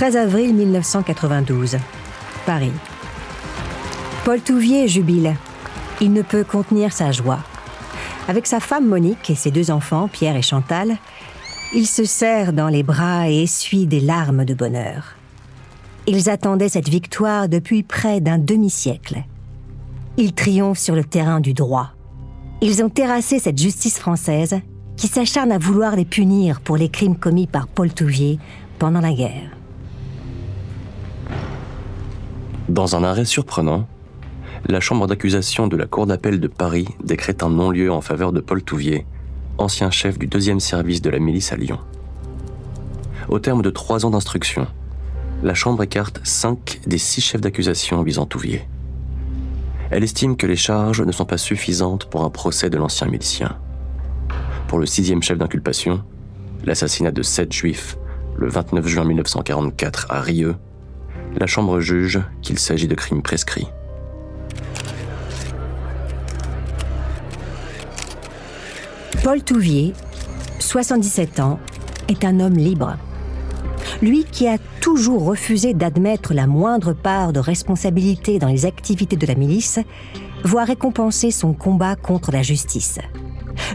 13 avril 1992, Paris. Paul Touvier jubile. Il ne peut contenir sa joie. Avec sa femme Monique et ses 2 enfants, Pierre et Chantal, il se serre dans les bras et essuie des larmes de bonheur. Ils attendaient cette victoire depuis près d'un demi-siècle. Ils triomphent sur le terrain du droit. Ils ont terrassé cette justice française qui s'acharne à vouloir les punir pour les crimes commis par Paul Touvier pendant la guerre. Dans un arrêt surprenant, la chambre d'accusation de la Cour d'appel de Paris décrète un non-lieu en faveur de Paul Touvier, ancien chef du 2e service de la milice à Lyon. Au terme de 3 ans d'instruction, la chambre écarte 5 des 6 chefs d'accusation visant Touvier. Elle estime que les charges ne sont pas suffisantes pour un procès de l'ancien milicien. Pour le 6e chef d'inculpation, l'assassinat de 7 juifs le 29 juin 1944 à Rieux, la chambre juge qu'il s'agit de crimes prescrits. Paul Touvier, 77 ans, est un homme libre. Lui qui a toujours refusé d'admettre la moindre part de responsabilité dans les activités de la milice, voit récompenser son combat contre la justice.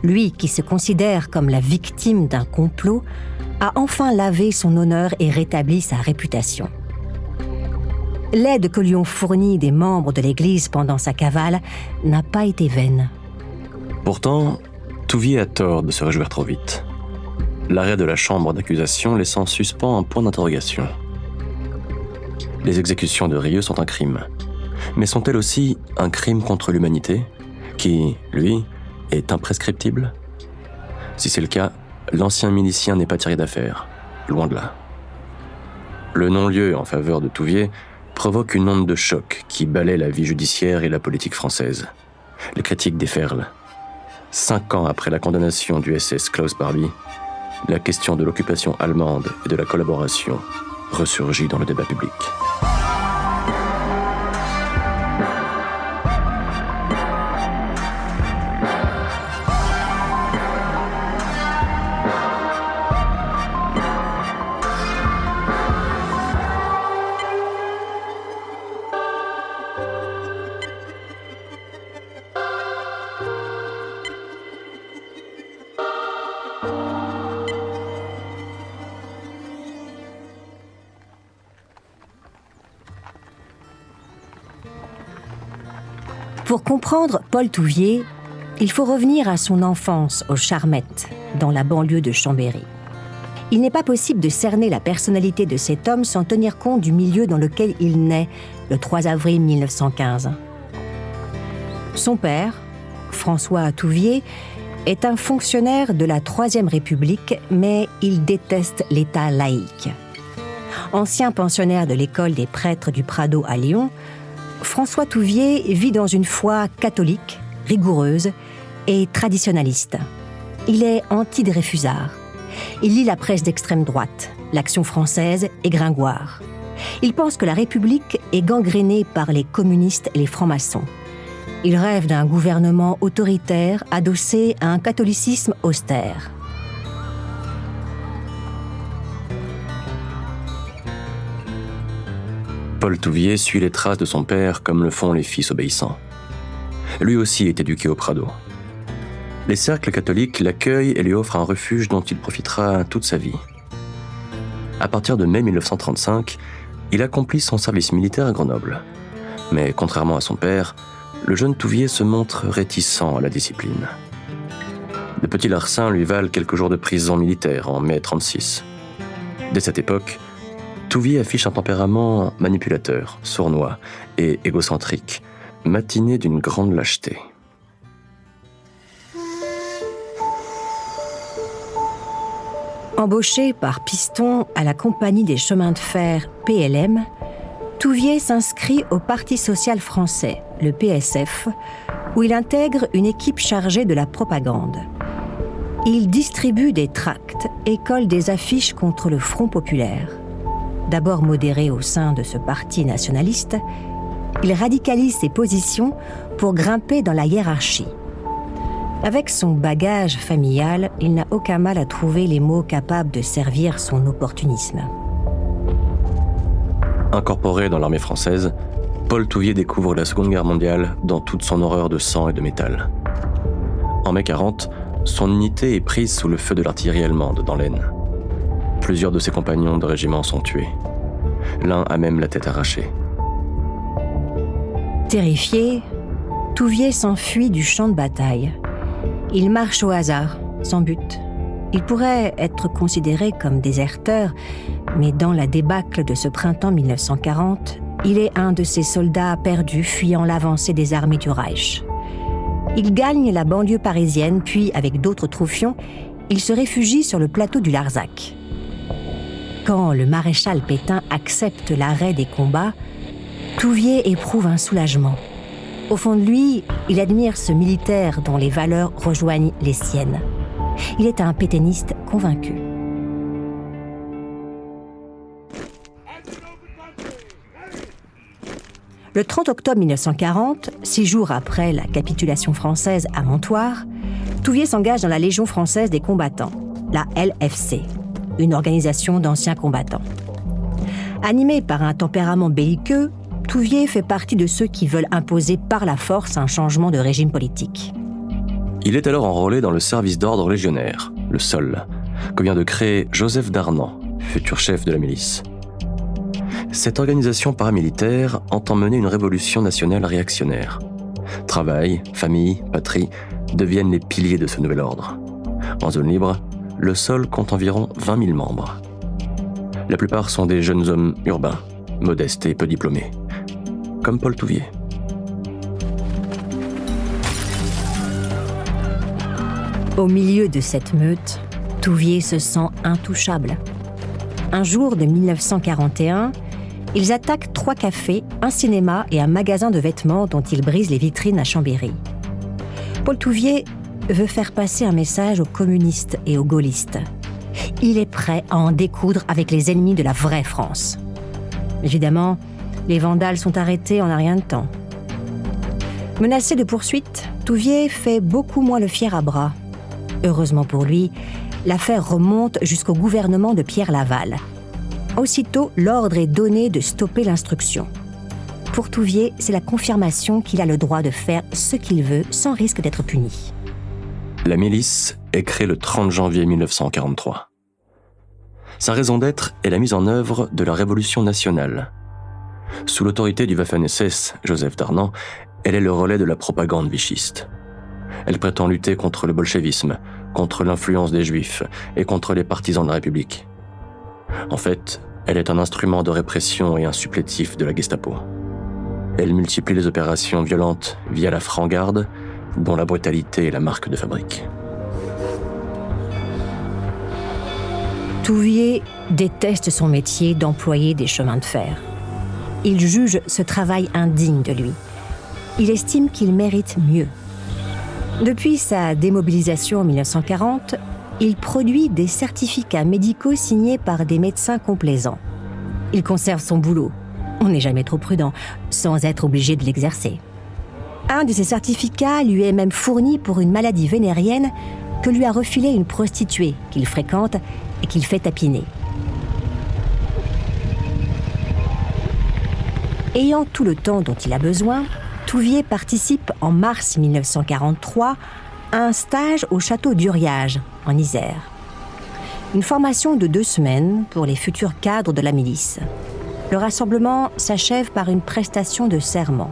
Lui qui se considère comme la victime d'un complot, a enfin lavé son honneur et rétabli sa réputation. L'aide que lui ont fournie des membres de l'Église pendant sa cavale n'a pas été vaine. Pourtant, Touvier a tort de se réjouir trop vite. L'arrêt de la chambre d'accusation laisse en suspens un point d'interrogation. Les exécutions de Rieux sont un crime. Mais sont-elles aussi un crime contre l'humanité, qui, lui, est imprescriptible ? Si c'est le cas, l'ancien milicien n'est pas tiré d'affaire, loin de là. Le non-lieu en faveur de Touvier provoque une onde de choc qui balaie la vie judiciaire et la politique française. Les critiques déferlent. 5 ans après la condamnation du SS Klaus Barbie, la question de l'occupation allemande et de la collaboration ressurgit dans le débat public. Pour comprendre Paul Touvier, il faut revenir à son enfance aux Charmettes, dans la banlieue de Chambéry. Il n'est pas possible de cerner la personnalité de cet homme sans tenir compte du milieu dans lequel il naît, le 3 avril 1915. Son père, François Touvier, est un fonctionnaire de la Troisième République, mais il déteste l'État laïque. Ancien pensionnaire de l'école des prêtres du Prado à Lyon, François Touvier vit dans une foi catholique, rigoureuse et traditionnaliste. Il est anti-Dreyfusard. Il lit la presse d'extrême droite, l'Action française et Gringoire. Il pense que la République est gangrénée par les communistes et les francs-maçons. Il rêve d'un gouvernement autoritaire adossé à un catholicisme austère. Paul Touvier suit les traces de son père comme le font les fils obéissants. Lui aussi est éduqué au Prado. Les cercles catholiques l'accueillent et lui offrent un refuge dont il profitera toute sa vie. À partir de mai 1935, il accomplit son service militaire à Grenoble. Mais contrairement à son père, le jeune Touvier se montre réticent à la discipline. De petits larcins lui valent quelques jours de prison militaire en mai 1936. Dès cette époque, Touvier affiche un tempérament manipulateur, sournois et égocentrique, matiné d'une grande lâcheté. Embauché par Piston à la compagnie des chemins de fer PLM, Touvier s'inscrit au Parti social français, le PSF, où il intègre une équipe chargée de la propagande. Il distribue des tracts et colle des affiches contre le Front populaire. D'abord modéré au sein de ce parti nationaliste, il radicalise ses positions pour grimper dans la hiérarchie. Avec son bagage familial, il n'a aucun mal à trouver les mots capables de servir son opportunisme. Incorporé dans l'armée française, Paul Touvier découvre la Seconde Guerre mondiale dans toute son horreur de sang et de métal. En mai 40, son unité est prise sous le feu de l'artillerie allemande dans l'Aisne. Plusieurs de ses compagnons de régiment sont tués. L'un a même la tête arrachée. Terrifié, Touvier s'enfuit du champ de bataille. Il marche au hasard, sans but. Il pourrait être considéré comme déserteur, mais dans la débâcle de ce printemps 1940, il est un de ces soldats perdus fuyant l'avancée des armées du Reich. Il gagne la banlieue parisienne, puis, avec d'autres troufions, il se réfugie sur le plateau du Larzac. Quand le maréchal Pétain accepte l'arrêt des combats, Touvier éprouve un soulagement. Au fond de lui, il admire ce militaire dont les valeurs rejoignent les siennes. Il est un pétainiste convaincu. Le 30 octobre 1940, 6 jours après la capitulation française à Montoire, Touvier s'engage dans la Légion française des combattants, la LFC, une organisation d'anciens combattants. Animé par un tempérament belliqueux, Touvier fait partie de ceux qui veulent imposer par la force un changement de régime politique. Il est alors enrôlé dans le service d'ordre légionnaire, le SOL, que vient de créer Joseph Darnan, futur chef de la milice. Cette organisation paramilitaire entend mener une révolution nationale réactionnaire. Travail, famille, patrie deviennent les piliers de ce nouvel ordre. En zone libre, le SOL compte environ 20 000 membres. La plupart sont des jeunes hommes urbains, modestes et peu diplômés, comme Paul Touvier. Au milieu de cette meute, Touvier se sent intouchable. Un jour de 1941, ils attaquent 3 cafés, un cinéma et un magasin de vêtements dont ils brisent les vitrines à Chambéry. Paul Touvier veut faire passer un message aux communistes et aux gaullistes. Il est prêt à en découdre avec les ennemis de la vraie France. Évidemment, les vandales sont arrêtés en un rien de temps. Menacé de poursuite, Touvier fait beaucoup moins le fier à bras. Heureusement pour lui, l'affaire remonte jusqu'au gouvernement de Pierre Laval. Aussitôt, l'ordre est donné de stopper l'instruction. Pour Touvier, c'est la confirmation qu'il a le droit de faire ce qu'il veut sans risque d'être puni. La milice est créée le 30 janvier 1943. Sa raison d'être est la mise en œuvre de la Révolution nationale. Sous l'autorité du Waffen-SS, Joseph Darnan, elle est le relais de la propagande vichiste. Elle prétend lutter contre le bolchevisme, contre l'influence des Juifs et contre les partisans de la République. En fait, elle est un instrument de répression et un supplétif de la Gestapo. Elle multiplie les opérations violentes via la franc-garde, dont la brutalité est la marque de fabrique. Touvier déteste son métier d'employé des chemins de fer. Il juge ce travail indigne de lui. Il estime qu'il mérite mieux. Depuis sa démobilisation en 1940, il produit des certificats médicaux signés par des médecins complaisants. Il conserve son boulot, on n'est jamais trop prudent, sans être obligé de l'exercer. Un de ces certificats lui est même fourni pour une maladie vénérienne que lui a refilée une prostituée qu'il fréquente et qu'il fait tapiner. Ayant tout le temps dont il a besoin, Touvier participe en mars 1943 à un stage au château d'Uriage, en Isère. Une formation de 2 semaines pour les futurs cadres de la milice. Le rassemblement s'achève par une prestation de serment.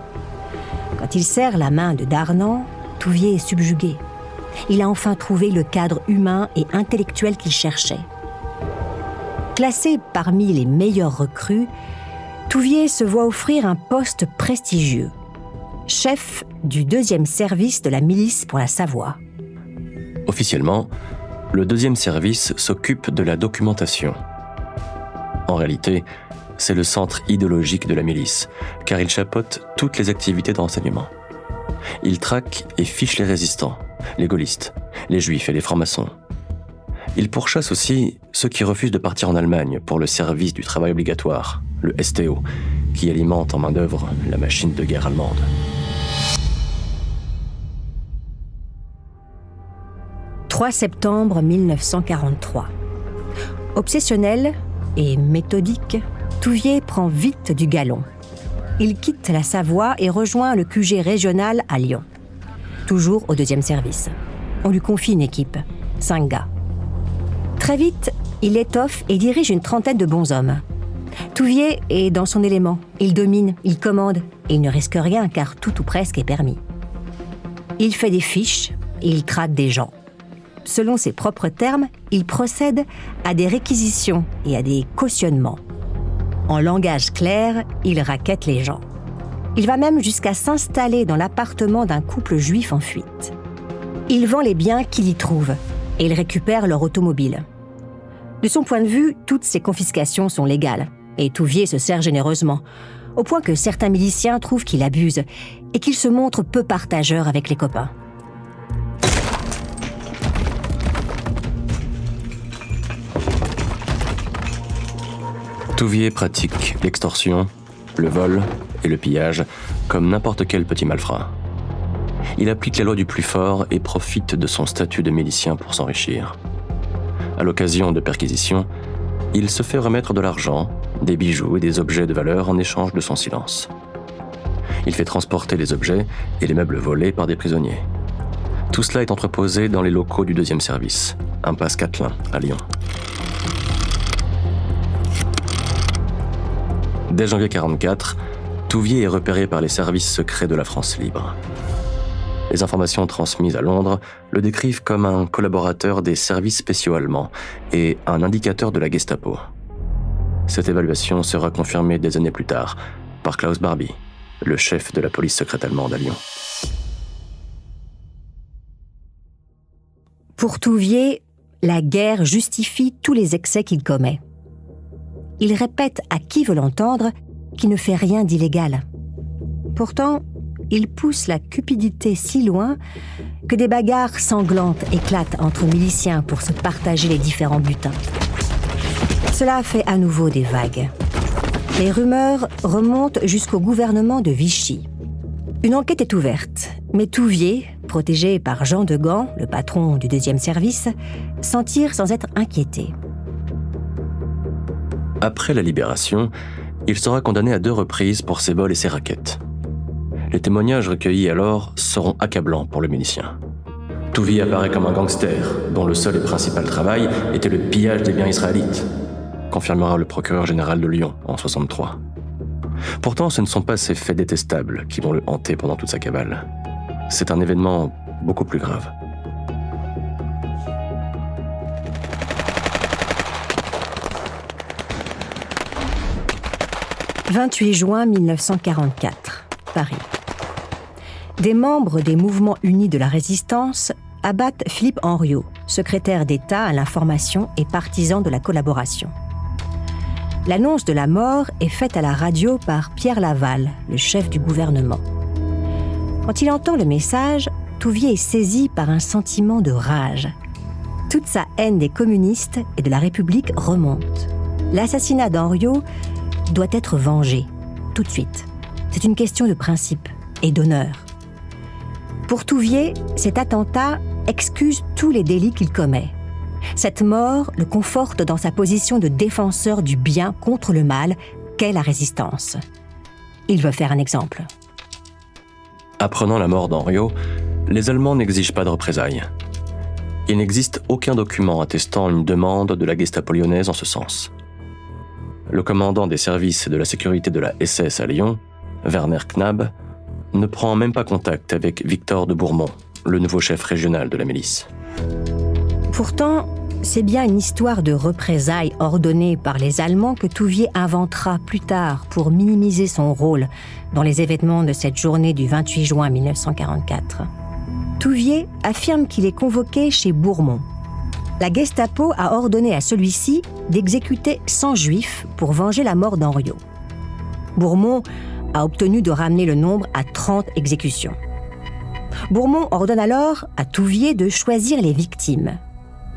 Quand il serre la main de Darnan, Touvier est subjugué. Il a enfin trouvé le cadre humain et intellectuel qu'il cherchait. Classé parmi les meilleurs recrues, Touvier se voit offrir un poste prestigieux. Chef du 2e service de la milice pour la Savoie. Officiellement, le 2e service s'occupe de la documentation. En réalité, c'est le centre idéologique de la milice, car il chapeaute toutes les activités de renseignement. Il traque et fiche les résistants, les gaullistes, les juifs et les francs-maçons. Il pourchasse aussi ceux qui refusent de partir en Allemagne pour le service du travail obligatoire, le STO, qui alimente en main-d'œuvre la machine de guerre allemande. « 3 septembre 1943. Obsessionnel et méthodique, Touvier prend vite du galon. Il quitte la Savoie et rejoint le QG régional à Lyon. Toujours au 2e service. On lui confie une équipe, 5 gars. Très vite, il étoffe et dirige une trentaine de bonshommes. Touvier est dans son élément. Il domine, il commande, et il ne risque rien car tout ou presque est permis. Il fait des fiches et il traque des gens. Selon ses propres termes, il procède à des réquisitions et à des cautionnements. En langage clair, il raquette les gens. Il va même jusqu'à s'installer dans l'appartement d'un couple juif en fuite. Il vend les biens qu'il y trouve et il récupère leur automobile. De son point de vue, toutes ces confiscations sont légales et Touvier se sert généreusement, au point que certains miliciens trouvent qu'il abuse et qu'il se montre peu partageur avec les copains. Touvier pratique l'extorsion, le vol et le pillage comme n'importe quel petit malfrat. Il applique la loi du plus fort et profite de son statut de milicien pour s'enrichir. À l'occasion de perquisitions, il se fait remettre de l'argent, des bijoux et des objets de valeur en échange de son silence. Il fait transporter les objets et les meubles volés par des prisonniers. Tout cela est entreposé dans les locaux du 2e service, impasse Catelin, à Lyon. Dès janvier 1944, Touvier est repéré par les services secrets de la France libre. Les informations transmises à Londres le décrivent comme un collaborateur des services spéciaux allemands et un indicateur de la Gestapo. Cette évaluation sera confirmée des années plus tard par Klaus Barbie, le chef de la police secrète allemande à Lyon. Pour Touvier, la guerre justifie tous les excès qu'il commet. Il répète à qui veut l'entendre qu'il ne fait rien d'illégal. Pourtant, il pousse la cupidité si loin que des bagarres sanglantes éclatent entre miliciens pour se partager les différents butins. Cela fait à nouveau des vagues. Les rumeurs remontent jusqu'au gouvernement de Vichy. Une enquête est ouverte, mais Touvier, protégé par Jean de Gand, le patron du 2e service, s'en tire sans être inquiété. Après la libération, il sera condamné à 2 reprises pour ses vols et ses raquettes. Les témoignages recueillis alors seront accablants pour le milicien. Touvier apparaît comme un gangster, dont le seul et principal travail était le pillage des biens israélites, confirmera le procureur général de Lyon en 1963. Pourtant, ce ne sont pas ces faits détestables qui vont le hanter pendant toute sa cavale. C'est un événement beaucoup plus grave. « 28 juin 1944, Paris. Des membres des mouvements unis de la résistance abattent Philippe Henriot, secrétaire d'État à l'information et partisan de la collaboration. L'annonce de la mort est faite à la radio par Pierre Laval, le chef du gouvernement. Quand il entend le message, Touvier est saisi par un sentiment de rage. Toute sa haine des communistes et de la République remonte. L'assassinat d'Henriot doit être vengé, tout de suite. C'est une question de principe et d'honneur. Pour Touvier, cet attentat excuse tous les délits qu'il commet. Cette mort le conforte dans sa position de défenseur du bien contre le mal qu'est la résistance. Il veut faire un exemple. Apprenant la mort d'Henriot, les Allemands n'exigent pas de représailles. Il n'existe aucun document attestant une demande de la Gestapo lyonnaise en ce sens. Le commandant des services de la sécurité de la SS à Lyon, Werner Knabe, ne prend même pas contact avec Victor de Bourmont, le nouveau chef régional de la milice. Pourtant, c'est bien une histoire de représailles ordonnée par les Allemands que Touvier inventera plus tard pour minimiser son rôle dans les événements de cette journée du 28 juin 1944. Touvier affirme qu'il est convoqué chez Bourmont. La Gestapo a ordonné à celui-ci d'exécuter 100 juifs pour venger la mort d'Henriot. Bourmont a obtenu de ramener le nombre à 30 exécutions. Bourmont ordonne alors à Touvier de choisir les victimes.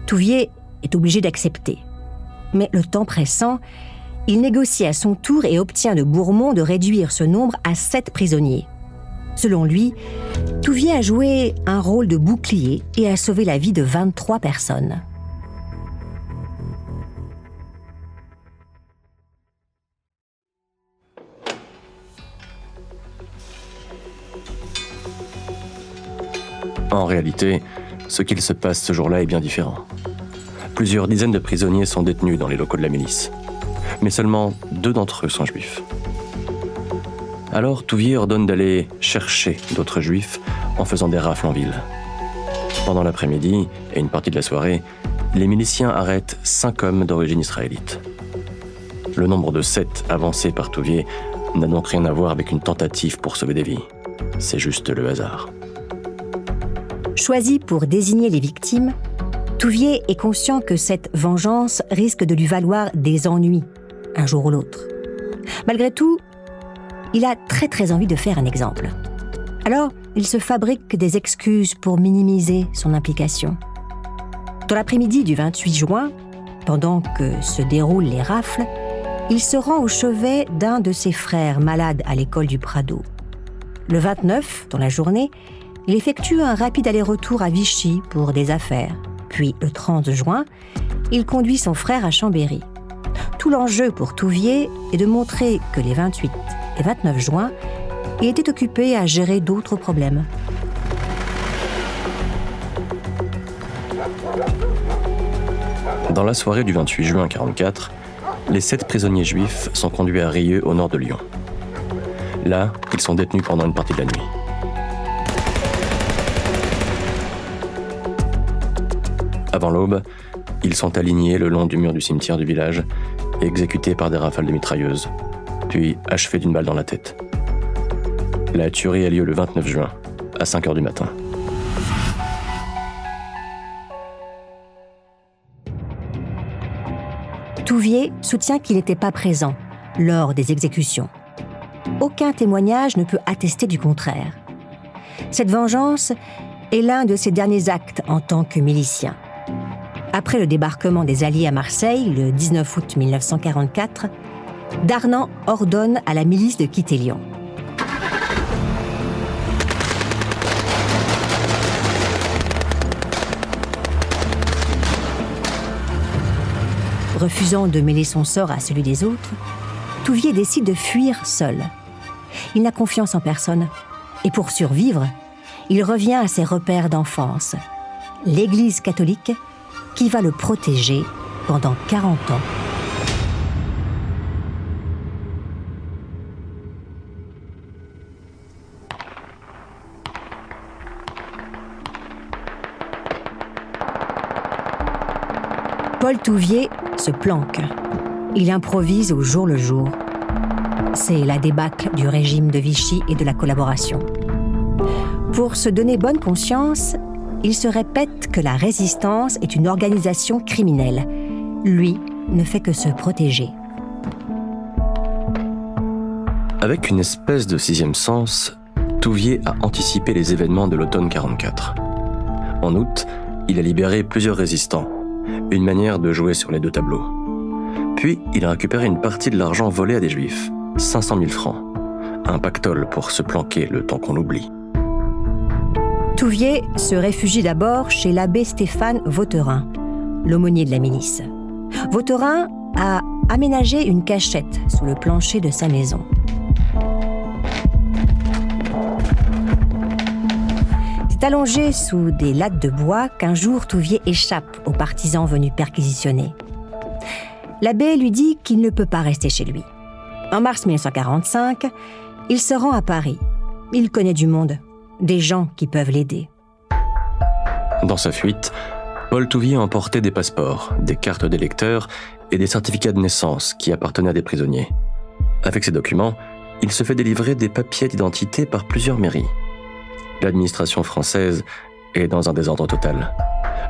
Touvier est obligé d'accepter. Mais le temps pressant, il négocie à son tour et obtient de Bourmont de réduire ce nombre à 7 prisonniers. Selon lui, Touvier a joué un rôle de bouclier et a sauvé la vie de 23 personnes. En réalité, ce qu'il se passe ce jour-là est bien différent. Plusieurs dizaines de prisonniers sont détenus dans les locaux de la milice, mais seulement 2 d'entre eux sont juifs. Alors Touvier ordonne d'aller chercher d'autres juifs en faisant des rafles en ville. Pendant l'après-midi et une partie de la soirée, les miliciens arrêtent 5 hommes d'origine israélite. Le nombre de 7 avancé par Touvier n'a donc rien à voir avec une tentative pour sauver des vies. C'est juste le hasard. Choisi pour désigner les victimes, Touvier est conscient que cette vengeance risque de lui valoir des ennuis, un jour ou l'autre. Malgré tout, il a très envie de faire un exemple. Alors, il se fabrique des excuses pour minimiser son implication. Dans l'après-midi du 28 juin, pendant que se déroulent les rafles, il se rend au chevet d'un de ses frères malade à l'école du Prado. Le 29, dans la journée, il effectue un rapide aller-retour à Vichy pour des affaires. Puis, le 30 juin, il conduit son frère à Chambéry. Tout l'enjeu pour Touvier est de montrer que les 28 et 29 juin, il était occupé à gérer d'autres problèmes. Dans la soirée du 28 juin 1944, les 7 prisonniers juifs sont conduits à Rieux, au nord de Lyon. Là, ils sont détenus pendant une partie de la nuit. Avant l'aube, ils sont alignés le long du mur du cimetière du village et exécutés par des rafales de mitrailleuses, puis achevés d'une balle dans la tête. La tuerie a lieu le 29 juin, à 5h du matin. Touvier soutient qu'il n'était pas présent lors des exécutions. Aucun témoignage ne peut attester du contraire. Cette vengeance est l'un de ses derniers actes en tant que milicien. Après le débarquement des Alliés à Marseille, le 19 août 1944, Darnand ordonne à la milice de quitter Lyon. Refusant de mêler son sort à celui des autres, Touvier décide de fuir seul. Il n'a confiance en personne. Et pour survivre, il revient à ses repères d'enfance, l'Église catholique, qui va le protéger pendant 40 ans. Paul Touvier se planque. Il improvise au jour le jour. C'est la débâcle du régime de Vichy et de la collaboration. Pour se donner bonne conscience, il se répète que la résistance est une organisation criminelle. Lui ne fait que se protéger. Avec une espèce de 6e sens, Touvier a anticipé les événements de l'automne 1944. En août, il a libéré plusieurs résistants, une manière de jouer sur les 2 tableaux. Puis, il a récupéré une partie de l'argent volé à des juifs, 500 000 francs, un pactole pour se planquer le temps qu'on l'oublie. Touvier se réfugie d'abord chez l'abbé Stéphane Vauterin, l'aumônier de la milice. Vauterin a aménagé une cachette sous le plancher de sa maison. C'est allongé sous des lattes de bois qu'un jour Touvier échappe aux partisans venus perquisitionner. L'abbé lui dit qu'il ne peut pas rester chez lui. En mars 1945, il se rend à Paris. Il connaît du monde, des gens qui peuvent l'aider. Dans sa fuite, Paul Touvier a emporté des passeports, des cartes d'électeurs et des certificats de naissance qui appartenaient à des prisonniers. Avec ces documents, il se fait délivrer des papiers d'identité par plusieurs mairies. L'administration française est dans un désordre total.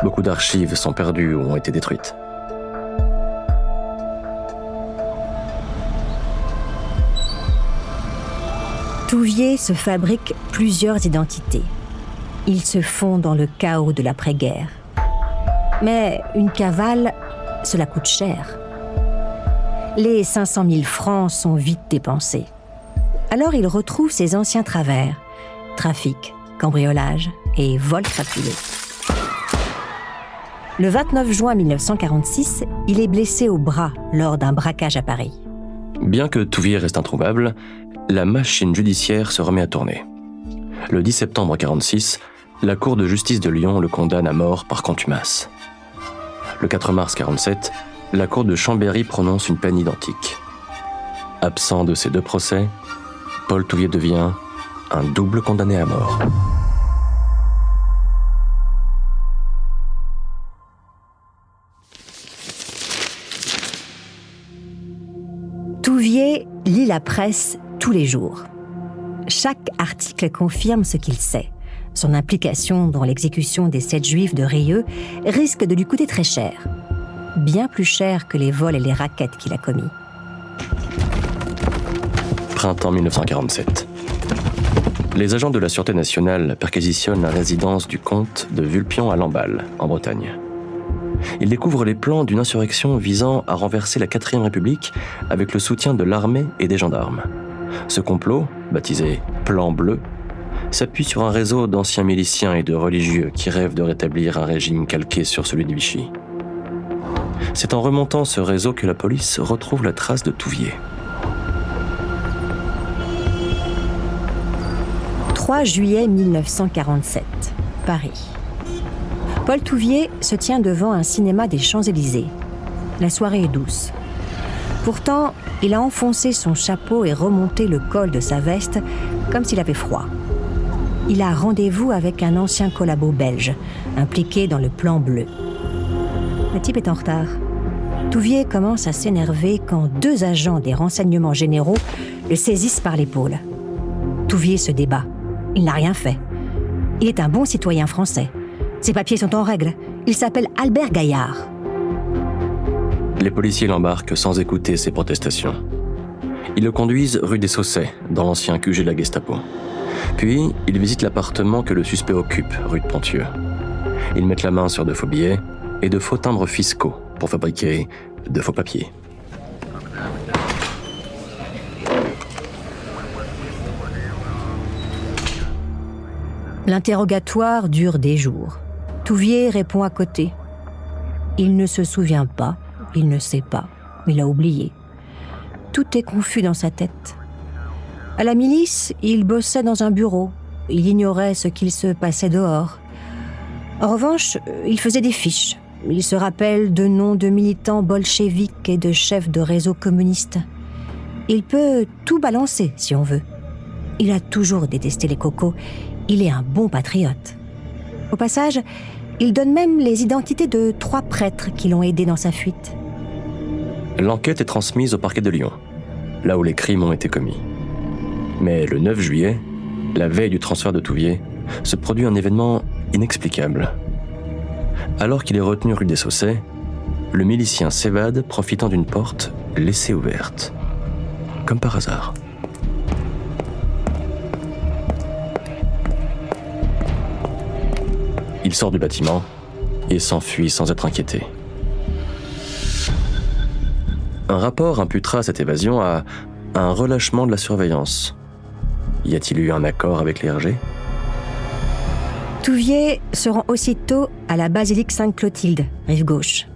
Beaucoup d'archives sont perdues ou ont été détruites. Touvier se fabrique plusieurs identités. Il se fond dans le chaos de l'après-guerre. Mais une cavale, cela coûte cher. Les 500 000 francs sont vite dépensés. Alors il retrouve ses anciens travers, trafic, cambriolage et vol crapulé. Le 29 juin 1946, il est blessé au bras lors d'un braquage à Paris. Bien que Touvier reste introuvable, la machine judiciaire se remet à tourner. Le 10 septembre 1946, la Cour de justice de Lyon le condamne à mort par contumace. Le 4 mars 1947, la Cour de Chambéry prononce une peine identique. Absent de ces deux procès, Paul Touvier devient un double condamné à mort. Touvier lit la presse tous les jours. Chaque article confirme ce qu'il sait. Son implication dans l'exécution des 7 juifs de Rieux risque de lui coûter très cher. Bien plus cher que les vols et les rackets qu'il a commis. Printemps 1947. Les agents de la Sûreté nationale perquisitionnent la résidence du comte de Vulpion à Lamballe, en Bretagne. Ils découvrent les plans d'une insurrection visant à renverser la 4e République avec le soutien de l'armée et des gendarmes. Ce complot, baptisé « Plan Bleu », s'appuie sur un réseau d'anciens miliciens et de religieux qui rêvent de rétablir un régime calqué sur celui de Vichy. C'est en remontant ce réseau que la police retrouve la trace de Touvier. 3 juillet 1947, Paris. Paul Touvier se tient devant un cinéma des Champs-Élysées. La soirée est douce. Pourtant, il a enfoncé son chapeau et remonté le col de sa veste comme s'il avait froid. Il a rendez-vous avec un ancien collabo belge, impliqué dans le Plan Bleu. Le type est en retard. Touvier commence à s'énerver quand 2 agents des renseignements généraux le saisissent par l'épaule. Touvier se débat. Il n'a rien fait. Il est un bon citoyen français. Ses papiers sont en règle. Il s'appelle Albert Gaillard. Les policiers l'embarquent sans écouter ses protestations. Ils le conduisent rue des Saussets, dans l'ancien QG de la Gestapo. Puis, ils visitent l'appartement que le suspect occupe, rue de Pontieux. Ils mettent la main sur de faux billets et de faux timbres fiscaux pour fabriquer de faux papiers. L'interrogatoire dure des jours. Touvier répond à côté. Il ne se souvient pas, il ne sait pas, il a oublié. Tout est confus dans sa tête. À la milice, il bossait dans un bureau. Il ignorait ce qu'il se passait dehors. En revanche, il faisait des fiches. Il se rappelle de noms de militants bolcheviques et de chefs de réseaux communistes. Il peut tout balancer, si on veut. Il a toujours détesté les cocos. Il est un bon patriote. Au passage, il donne même les identités de 3 prêtres qui l'ont aidé dans sa fuite. L'enquête est transmise au parquet de Lyon, là où les crimes ont été commis. Mais le 9 juillet, la veille du transfert de Touvier, se produit un événement inexplicable. Alors qu'il est retenu rue des Saussets, le milicien s'évade profitant d'une porte laissée ouverte. Comme par hasard. Il sort du bâtiment et s'enfuit sans être inquiété. Un rapport imputera cette évasion à un relâchement de la surveillance. Y a-t-il eu un accord avec les RG ? Touvier se rend aussitôt à la basilique Sainte-Clotilde, rive gauche.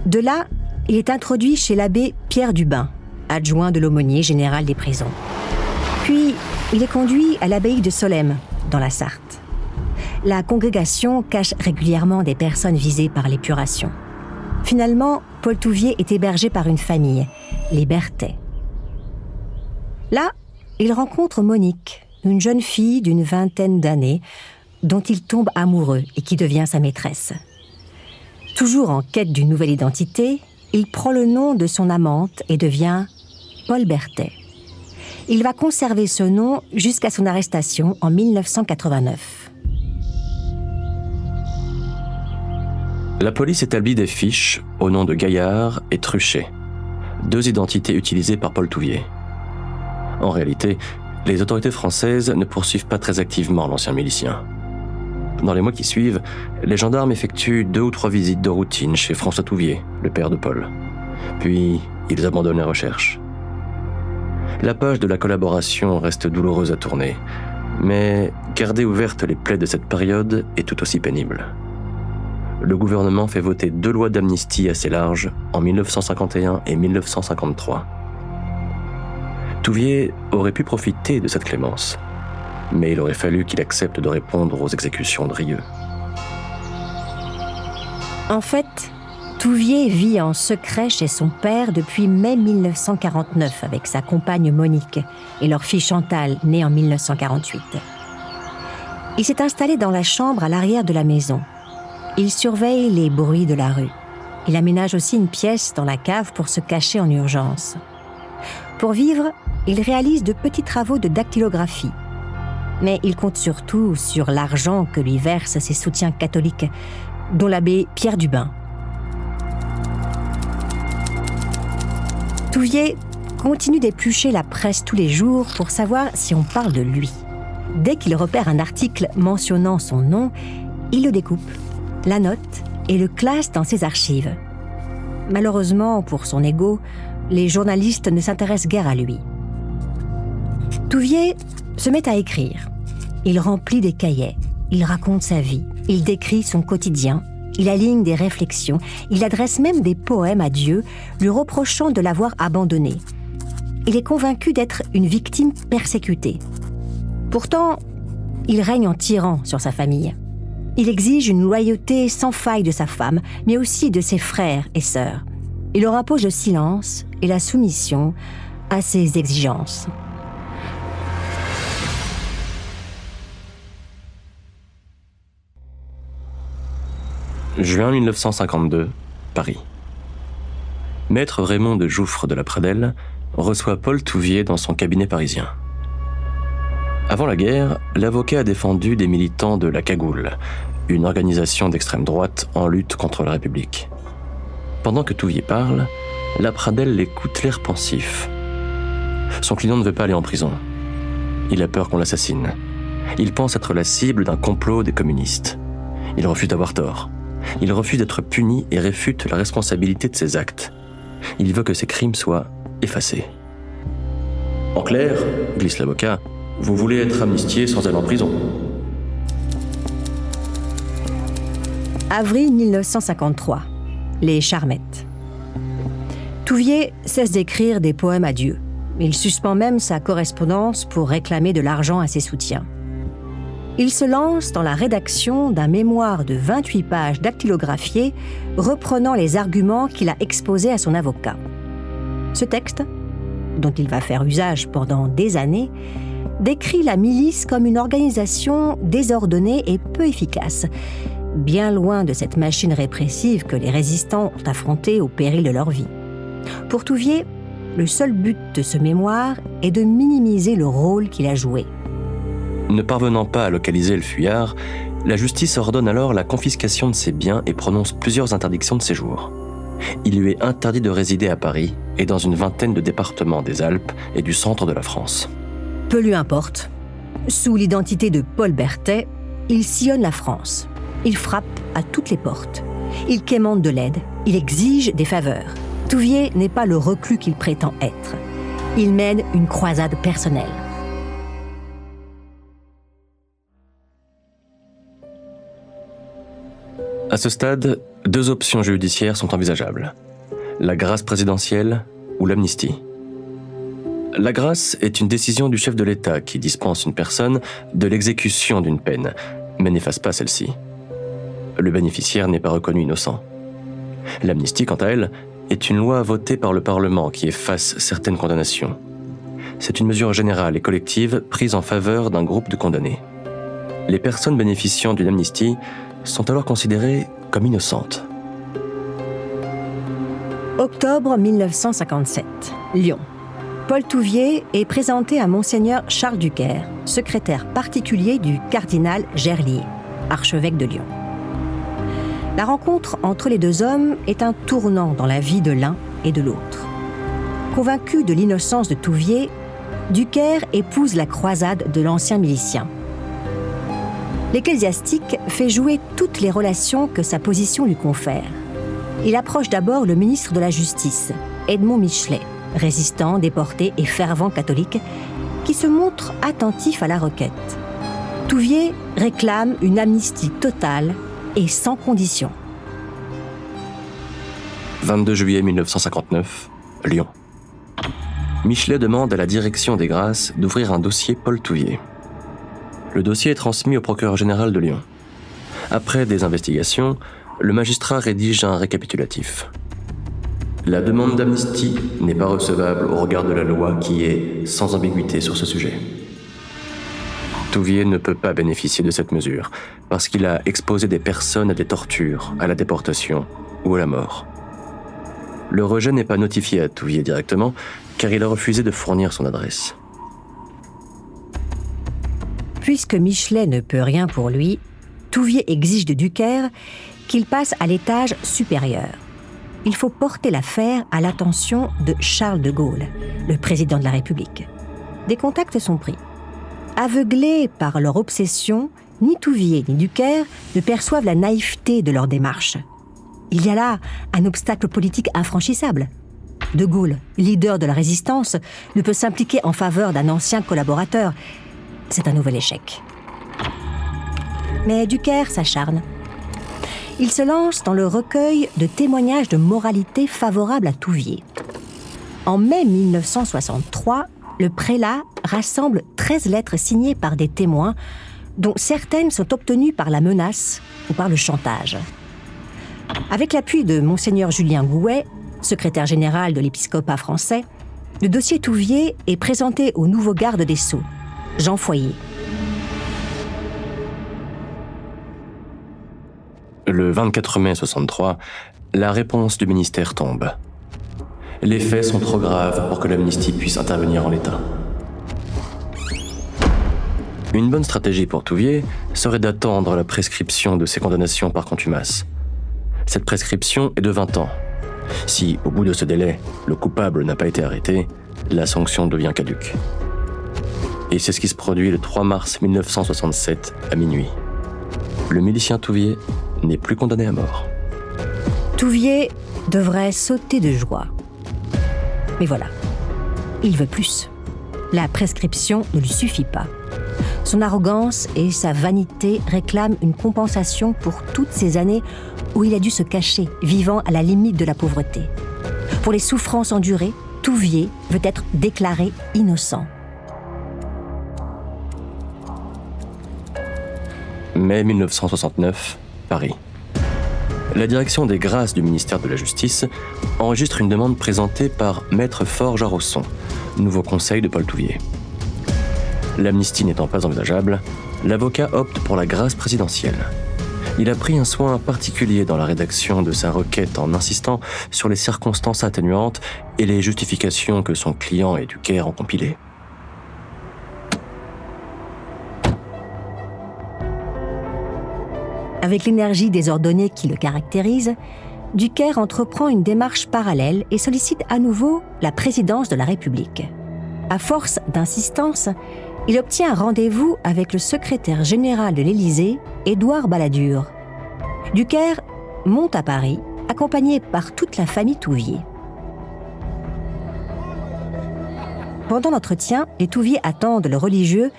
De là, il est introduit chez l'abbé Pierre Dubin, adjoint de l'aumônier général des prisons. Puis, il est conduit à l'abbaye de Solesmes, dans la Sarthe. La congrégation cache régulièrement des personnes visées par l'épuration. Finalement, Paul Touvier est hébergé par une famille, les Berthet. Là, il rencontre Monique, une jeune fille d'une 20aine d'années, dont il tombe amoureux et qui devient sa maîtresse. Toujours en quête d'une nouvelle identité, il prend le nom de son amante et devient Paul Berthet. Il va conserver ce nom jusqu'à son arrestation en 1989. La police établit des fiches au nom de Gaillard et Truchet, 2 identités utilisées par Paul Touvier. En réalité, les autorités françaises ne poursuivent pas très activement l'ancien milicien. Dans les mois qui suivent, les gendarmes effectuent 2 ou 3 visites de routine chez François Touvier, le père de Paul. Puis, ils abandonnent les recherches. La page de la collaboration reste douloureuse à tourner, mais garder ouvertes les plaies de cette période est tout aussi pénible. Le gouvernement fait voter 2 lois d'amnistie assez larges en 1951 et 1953. Touvier aurait pu profiter de cette clémence. Mais il aurait fallu qu'il accepte de répondre aux exécutions de Rieux. En fait, Touvier vit en secret chez son père depuis mai 1949 avec sa compagne Monique et leur fille Chantal, née en 1948. Il s'est installé dans la chambre à l'arrière de la maison. Il surveille les bruits de la rue. Il aménage aussi une pièce dans la cave pour se cacher en urgence. Pour vivre, il réalise de petits travaux de dactylographie. Mais il compte surtout sur l'argent que lui versent ses soutiens catholiques, dont l'abbé Pierre Dubin. Touvier continue d'éplucher la presse tous les jours pour savoir si on parle de lui. Dès qu'il repère un article mentionnant son nom, il le découpe, la note et le classe dans ses archives. Malheureusement, pour son ego, les journalistes ne s'intéressent guère à lui. Touvier se met à écrire. Il remplit des cahiers, il raconte sa vie, il décrit son quotidien, il aligne des réflexions, il adresse même des poèmes à Dieu, lui reprochant de l'avoir abandonné. Il est convaincu d'être une victime persécutée. Pourtant, il règne en tyran sur sa famille. Il exige une loyauté sans faille de sa femme, mais aussi de ses frères et sœurs. Il leur impose le silence et la soumission à ses exigences. Juin 1952, Paris. Maître Raymond de Jouffre de la Pradelle reçoit Paul Touvier dans son cabinet parisien. Avant la guerre, l'avocat a défendu des militants de la Cagoule, une organisation d'extrême droite en lutte contre la République. Pendant que Touvier parle, la Pradelle l'écoute l'air pensif. Son client ne veut pas aller en prison. Il a peur qu'on l'assassine. Il pense être la cible d'un complot des communistes. Il refuse d'avoir tort. Il refuse d'être puni et réfute la responsabilité de ses actes. Il veut que ses crimes soient effacés. En clair, glisse l'avocat, vous voulez être amnistié sans aller en prison. Avril 1953. Les Charmettes. Touvier cesse d'écrire des poèmes à Dieu. Il suspend même sa correspondance pour réclamer de l'argent à ses soutiens. Il se lance dans la rédaction d'un mémoire de 28 pages dactylographiées reprenant les arguments qu'il a exposés à son avocat. Ce texte, dont il va faire usage pendant des années, décrit la milice comme une organisation désordonnée et peu efficace, bien loin de cette machine répressive que les résistants ont affrontée au péril de leur vie. Pour Touvier, le seul but de ce mémoire est de minimiser le rôle qu'il a joué. Ne parvenant pas à localiser le fuyard, la justice ordonne alors la confiscation de ses biens et prononce plusieurs interdictions de séjour. Il lui est interdit de résider à Paris et dans une vingtaine de départements des Alpes et du centre de la France. Peu lui importe. Sous l'identité de Paul Berthet, il sillonne la France. Il frappe à toutes les portes. Il quémande de l'aide. Il exige des faveurs. Touvier n'est pas le reclus qu'il prétend être. Il mène une croisade personnelle. À ce stade, deux options judiciaires sont envisageables. La grâce présidentielle ou l'amnistie. La grâce est une décision du chef de l'État qui dispense une personne de l'exécution d'une peine, mais n'efface pas celle-ci. Le bénéficiaire n'est pas reconnu innocent. L'amnistie, quant à elle, est une loi votée par le Parlement qui efface certaines condamnations. C'est une mesure générale et collective prise en faveur d'un groupe de condamnés. Les personnes bénéficiant d'une amnistie sont alors considérées comme innocentes. Octobre 1957, Lyon. Paul Touvier est présenté à Monseigneur Charles Ducaire, secrétaire particulier du cardinal Gerlier, archevêque de Lyon. La rencontre entre les deux hommes est un tournant dans la vie de l'un et de l'autre. Convaincu de l'innocence de Touvier, Ducaire épouse la croisade de l'ancien milicien. L'ecclésiastique fait jouer toutes les relations que sa position lui confère. Il approche d'abord le ministre de la Justice, Edmond Michelet, résistant, déporté et fervent catholique, qui se montre attentif à la requête. Touvier réclame une amnistie totale et sans condition. 22 juillet 1959, Lyon. Michelet demande à la direction des Grâces d'ouvrir un dossier Paul Touvier. Le dossier est transmis au procureur général de Lyon. Après des investigations, le magistrat rédige un récapitulatif. La demande d'amnistie n'est pas recevable au regard de la loi qui est sans ambiguïté sur ce sujet. Touvier ne peut pas bénéficier de cette mesure parce qu'il a exposé des personnes à des tortures, à la déportation ou à la mort. Le rejet n'est pas notifié à Touvier directement car il a refusé de fournir son adresse. Puisque Michelet ne peut rien pour lui, Touvier exige de Ducaire qu'il passe à l'étage supérieur. Il faut porter l'affaire à l'attention de Charles de Gaulle, le président de la République. Des contacts sont pris. Aveuglés par leur obsession, ni Touvier ni Ducaire ne perçoivent la naïveté de leur démarche. Il y a là un obstacle politique infranchissable. De Gaulle, leader de la résistance, ne peut s'impliquer en faveur d'un ancien collaborateur. C'est un nouvel échec. Mais Ducaire s'acharne. Il se lance dans le recueil de témoignages de moralité favorables à Touvier. En mai 1963, le prélat rassemble 13 lettres signées par des témoins, dont certaines sont obtenues par la menace ou par le chantage. Avec l'appui de Monseigneur Julien Gouet, secrétaire général de l'épiscopat français, le dossier Touvier est présenté au nouveau garde des Sceaux, Jean Foyer. Le 24 mai 63, la réponse du ministère tombe. Les faits sont trop graves pour que l'amnistie puisse intervenir en l'état. Une bonne stratégie pour Touvier serait d'attendre la prescription de ses condamnations par contumace. Cette prescription est de 20 ans. Si, au bout de ce délai, le coupable n'a pas été arrêté, la sanction devient caduque. Et c'est ce qui se produit le 3 mars 1967 à minuit. Le milicien Touvier n'est plus condamné à mort. Touvier devrait sauter de joie. Mais voilà, il veut plus. La prescription ne lui suffit pas. Son arrogance et sa vanité réclament une compensation pour toutes ces années où il a dû se cacher, vivant à la limite de la pauvreté. Pour les souffrances endurées, Touvier veut être déclaré innocent. Mai 1969, Paris. La direction des grâces du ministère de la Justice enregistre une demande présentée par Maître Forge Arrosson, nouveau conseil de Paul Touvier. L'amnistie n'étant pas envisageable, l'avocat opte pour la grâce présidentielle. Il a pris un soin particulier dans la rédaction de sa requête en insistant sur les circonstances atténuantes et les justifications que son client et Ducaire ont compilées. Avec l'énergie désordonnée qui le caractérise, Ducaire entreprend une démarche parallèle et sollicite à nouveau la présidence de la République. À force d'insistance, il obtient un rendez-vous avec le secrétaire général de l'Élysée, Édouard Balladur. Ducaire monte à Paris, accompagné par toute la famille Touvier. Pendant l'entretien, les Touvier attendent le religieux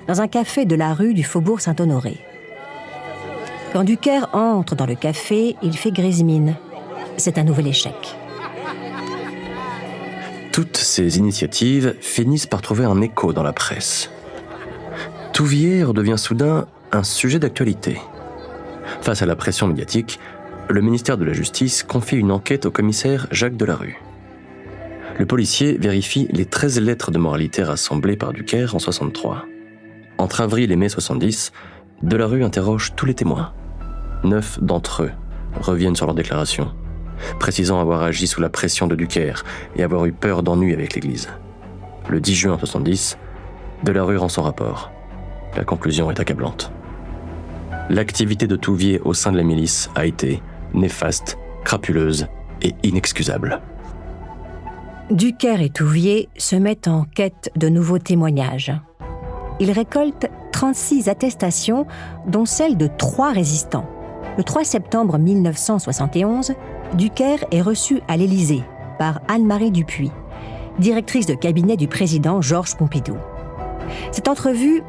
dans un café de la rue du Faubourg Saint-Honoré. Quand Ducaire entre dans le café, il fait grise mine. C'est un nouvel échec. Toutes ces initiatives finissent par trouver un écho dans la presse. Touvier redevient soudain un sujet d'actualité. Face à la pression médiatique, le ministère de la Justice confie une enquête au commissaire Jacques Delarue. Le policier vérifie les 13 lettres de moralité rassemblées par Ducaire en 63. Entre avril et mai 70, Delarue interroge tous les témoins. 9 d'entre eux reviennent sur leur déclaration, précisant avoir agi sous la pression de Ducaire et avoir eu peur d'ennui avec l'Église. Le 10 juin 70, Delarue rend son rapport. La conclusion est accablante. L'activité de Touvier au sein de la milice a été néfaste, crapuleuse et inexcusable. Ducaire et Touvier se mettent en quête de nouveaux témoignages. Ils récoltent 36 attestations, dont celle de 3 résistants. Le 3 septembre 1971, Ducaire est reçu à l'Élysée par Anne-Marie Dupuis, directrice de cabinet du président Georges Pompidou. Cette entrevue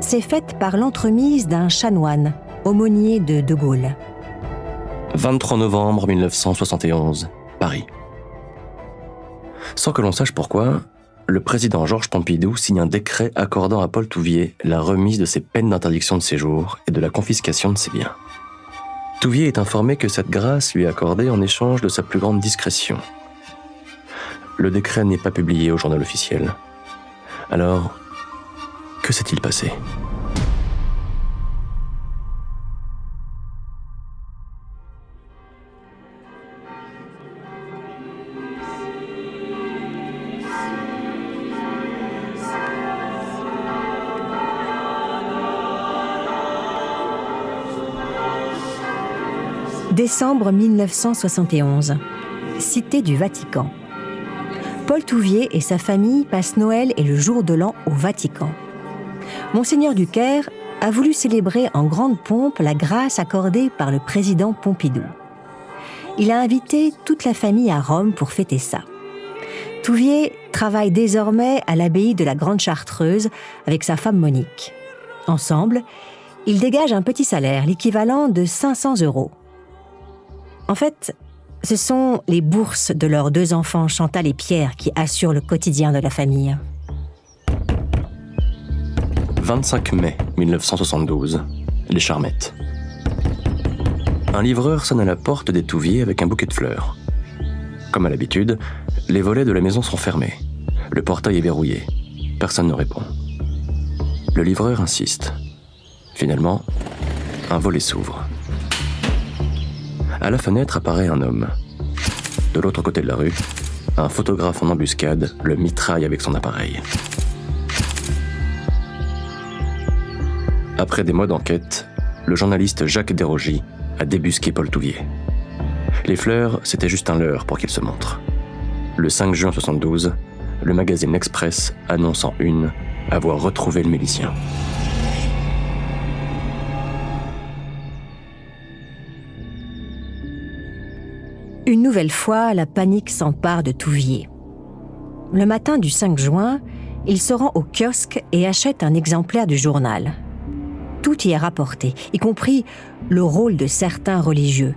s'est faite par l'entremise d'un chanoine, aumônier de De Gaulle. 23 novembre 1971, Paris. Sans que l'on sache pourquoi, le président Georges Pompidou signe un décret accordant à Paul Touvier la remise de ses peines d'interdiction de séjour et de la confiscation de ses biens. Touvier est informé que cette grâce lui est accordée en échange de sa plus grande discrétion. Le décret n'est pas publié au journal officiel. Alors, que s'est-il passé ? Décembre 1971, cité du Vatican. Paul Touvier et sa famille passent Noël et le jour de l'an au Vatican. Monseigneur du Caire a voulu célébrer en grande pompe la grâce accordée par le président Pompidou. Il a invité toute la famille à Rome pour fêter ça. Touvier travaille désormais à l'abbaye de la Grande Chartreuse avec sa femme Monique. Ensemble, ils dégagent un petit salaire, l'équivalent de 500 €. En fait, ce sont les bourses de leurs 2 enfants, Chantal et Pierre, qui assurent le quotidien de la famille. 25 mai 1972, les Charmettes. Un livreur sonne à la porte des Touvier avec un bouquet de fleurs. Comme à l'habitude, les volets de la maison sont fermés. Le portail est verrouillé. Personne ne répond. Le livreur insiste. Finalement, un volet s'ouvre. À la fenêtre apparaît un homme. De l'autre côté de la rue, un photographe en embuscade le mitraille avec son appareil. Après des mois d'enquête, le journaliste Jacques Desrogies a débusqué Paul Touvier. Les fleurs, c'était juste un leurre pour qu'il se montre. Le 5 juin 1972, le magazine L'Express annonce en une avoir retrouvé le milicien. Une nouvelle fois, la panique s'empare de Touvier. Le matin du 5 juin, il se rend au kiosque et achète un exemplaire du journal. Tout y est rapporté, y compris le rôle de certains religieux.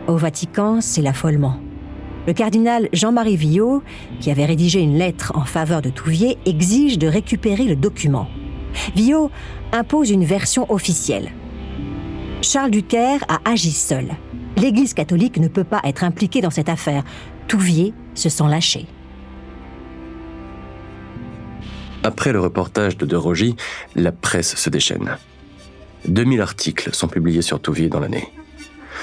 Au Vatican, c'est l'affolement. Le cardinal Jean-Marie Villot, qui avait rédigé une lettre en faveur de Touvier, exige de récupérer le document. Villot impose une version officielle. Charles Ducaire a agi seul. L'Église catholique ne peut pas être impliquée dans cette affaire. Touvier se sent lâché. Après le reportage de Desrogies, la presse se déchaîne. 2000 articles sont publiés sur Touvier dans l'année.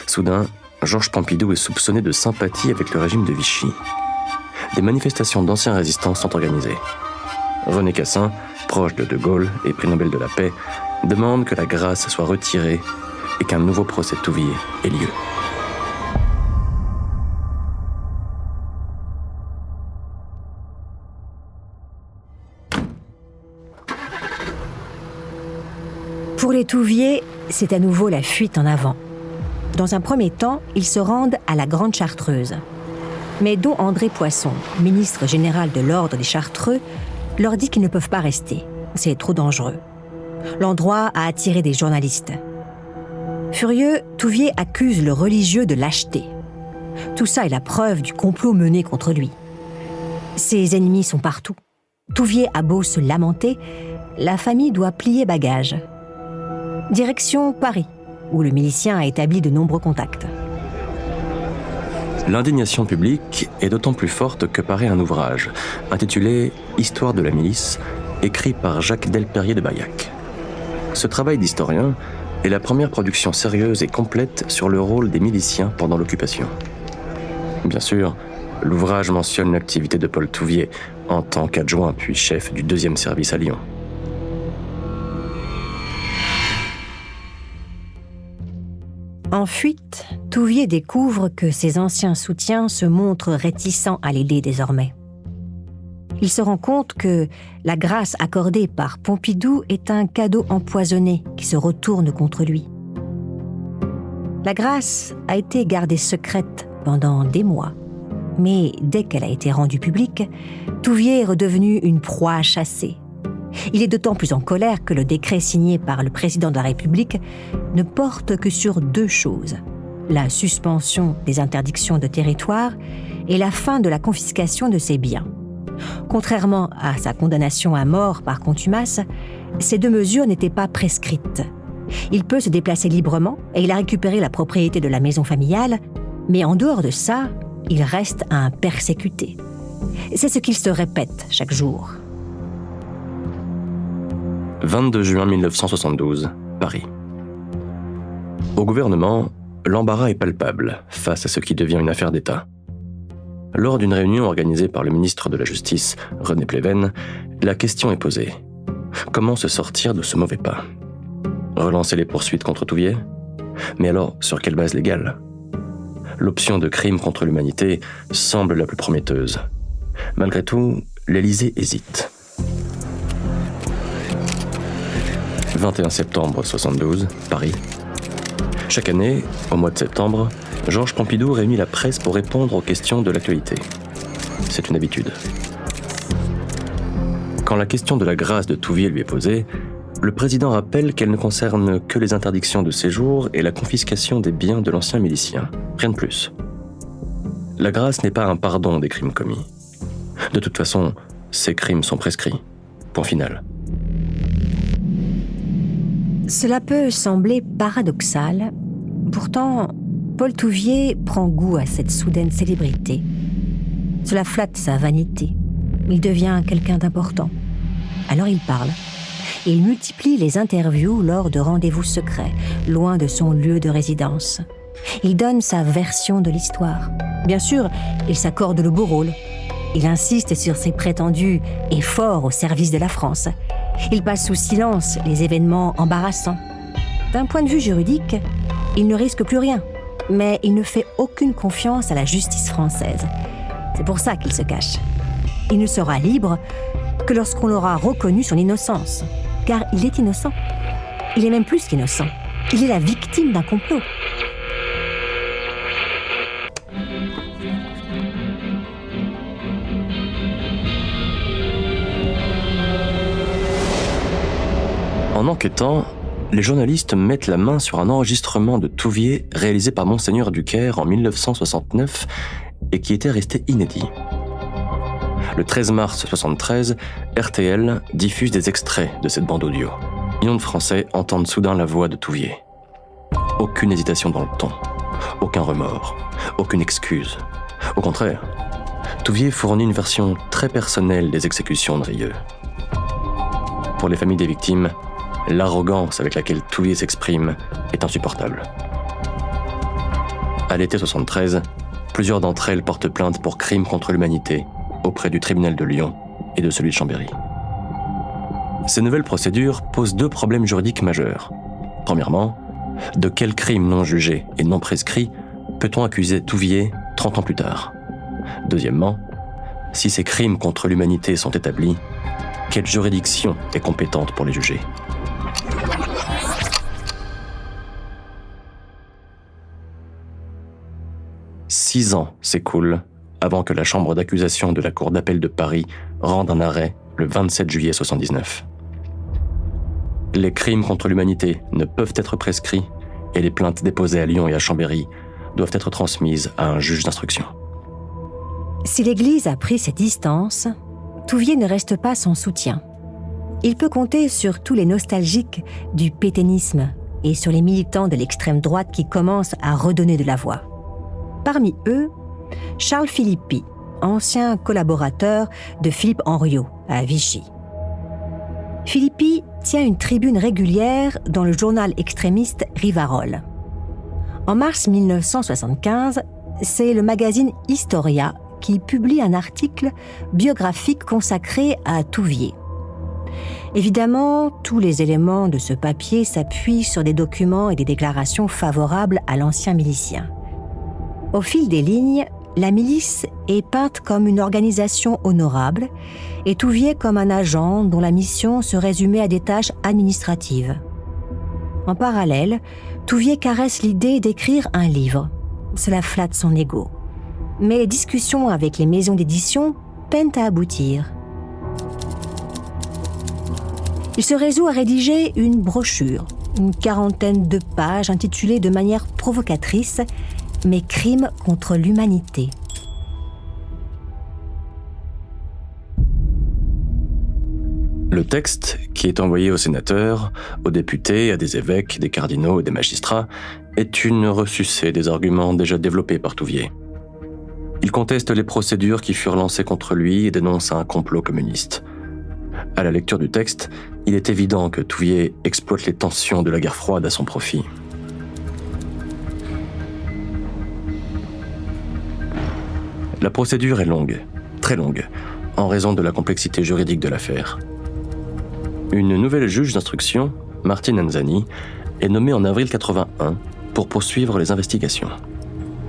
Soudain, Georges Pompidou est soupçonné de sympathie avec le régime de Vichy. Des manifestations d'anciens résistants sont organisées. René Cassin, proche de De Gaulle et prix Nobel de la paix, demande que la grâce soit retirée et qu'un nouveau procès de Touvier ait lieu. Pour les Touvier, c'est à nouveau la fuite en avant. Dans un premier temps, ils se rendent à la Grande Chartreuse. Mais Don André Poisson, ministre général de l'Ordre des Chartreux, leur dit qu'ils ne peuvent pas rester. C'est trop dangereux. L'endroit a attiré des journalistes. Furieux, Touvier accuse le religieux de lâcheté. Tout ça est la preuve du complot mené contre lui. Ses ennemis sont partout. Touvier a beau se lamenter, la famille doit plier bagage. Direction Paris, où le milicien a établi de nombreux contacts. L'indignation publique est d'autant plus forte que paraît un ouvrage intitulé « Histoire de la milice » écrit par Jacques Delperrier de Baillac. Ce travail d'historien est la première production sérieuse et complète sur le rôle des miliciens pendant l'occupation. Bien sûr, l'ouvrage mentionne l'activité de Paul Touvier en tant qu'adjoint puis chef du 2e service à Lyon. En fuite, Touvier découvre que ses anciens soutiens se montrent réticents à l'aider désormais. Il se rend compte que la grâce accordée par Pompidou est un cadeau empoisonné qui se retourne contre lui. La grâce a été gardée secrète pendant des mois, mais dès qu'elle a été rendue publique, Touvier est redevenu une proie chassée. Il est d'autant plus en colère que le décret signé par le président de la République ne porte que sur 2 choses: la suspension des interdictions de territoire et la fin de la confiscation de ses biens. Contrairement à sa condamnation à mort par contumace, ces 2 mesures n'étaient pas prescrites. Il peut se déplacer librement et il a récupéré la propriété de la maison familiale, mais en dehors de ça, il reste un persécuté. C'est ce qu'il se répète chaque jour. 22 juin 1972, Paris. Au gouvernement, l'embarras est palpable face à ce qui devient une affaire d'État. Lors d'une réunion organisée par le ministre de la Justice, René Pleven, la question est posée. Comment se sortir de ce mauvais pas ? Relancer les poursuites contre Touvier ? Mais alors, sur quelle base légale ? L'option de crime contre l'humanité semble la plus prometteuse. Malgré tout, l'Élysée hésite. 21 septembre 72, Paris. Chaque année, au mois de septembre, Georges Pompidou réunit la presse pour répondre aux questions de l'actualité. C'est une habitude. Quand la question de la grâce de Touvier lui est posée, le président rappelle qu'elle ne concerne que les interdictions de séjour et la confiscation des biens de l'ancien milicien. Rien de plus. La grâce n'est pas un pardon des crimes commis. De toute façon, ces crimes sont prescrits. Point final. Cela peut sembler paradoxal. Pourtant, Paul Touvier prend goût à cette soudaine célébrité. Cela flatte sa vanité. Il devient quelqu'un d'important. Alors il parle. Il multiplie les interviews lors de rendez-vous secrets, loin de son lieu de résidence. Il donne sa version de l'histoire. Bien sûr, il s'accorde le beau rôle. Il insiste sur ses prétendus efforts au service de la France. Il passe sous silence les événements embarrassants. D'un point de vue juridique, il ne risque plus rien, mais il ne fait aucune confiance à la justice française. C'est pour ça qu'il se cache. Il ne sera libre que lorsqu'on aura reconnu son innocence, car il est innocent. Il est même plus qu'innocent. Il est la victime d'un complot. En enquêtant, les journalistes mettent la main sur un enregistrement de Touvier réalisé par Monseigneur Ducaire en 1969 et qui était resté inédit. Le 13 mars 1973, RTL diffuse des extraits de cette bande audio. Millions de Français entendent soudain la voix de Touvier. Aucune hésitation dans le ton, aucun remords, aucune excuse. Au contraire, Touvier fournit une version très personnelle des exécutions de Rieux. Pour les familles des victimes, l'arrogance avec laquelle Touvier s'exprime est insupportable. À l'été 1973, plusieurs d'entre elles portent plainte pour crimes contre l'humanité auprès du tribunal de Lyon et de celui de Chambéry. Ces nouvelles procédures posent 2 problèmes juridiques majeurs. Premièrement, de quel crime non jugé et non prescrit peut-on accuser Touvier 30 ans plus tard ? Deuxièmement, si ces crimes contre l'humanité sont établis, quelle juridiction est compétente pour les juger ? « 6 ans s'écoulent avant que la chambre d'accusation de la Cour d'appel de Paris rende un arrêt le 27 juillet 1979. Les crimes contre l'humanité ne peuvent être prescrits et les plaintes déposées à Lyon et à Chambéry doivent être transmises à un juge d'instruction. Si l'Église a pris ses distances, Touvier ne reste pas sans soutien. Il peut compter sur tous les nostalgiques du pétainisme et sur les militants de l'extrême droite qui commencent à redonner de la voix. Parmi eux, Charles Philippi, ancien collaborateur de Philippe Henriot à Vichy. Philippi tient une tribune régulière dans le journal extrémiste Rivarol. En mars 1975, c'est le magazine Historia qui publie un article biographique consacré à Touvier. Évidemment, tous les éléments de ce papier s'appuient sur des documents et des déclarations favorables à l'ancien milicien. Au fil des lignes, la milice est peinte comme une organisation honorable et Touvier comme un agent dont la mission se résumait à des tâches administratives. En parallèle, Touvier caresse l'idée d'écrire un livre. Cela flatte son ego. Mais les discussions avec les maisons d'édition peinent à aboutir. Il se résout à rédiger une brochure, une 40aine de pages intitulée de manière provocatrice « Mes crimes contre l'humanité ». Le texte, qui est envoyé aux sénateurs, aux députés, à des évêques, des cardinaux et des magistrats, est une ressucée des arguments déjà développés par Touvier. Il conteste les procédures qui furent lancées contre lui et dénonce un complot communiste. À la lecture du texte, il est évident que Touvier exploite les tensions de la guerre froide à son profit. La procédure est longue, très longue, en raison de la complexité juridique de l'affaire. Une nouvelle juge d'instruction, Martine Anzani, est nommée en avril 81 pour poursuivre les investigations.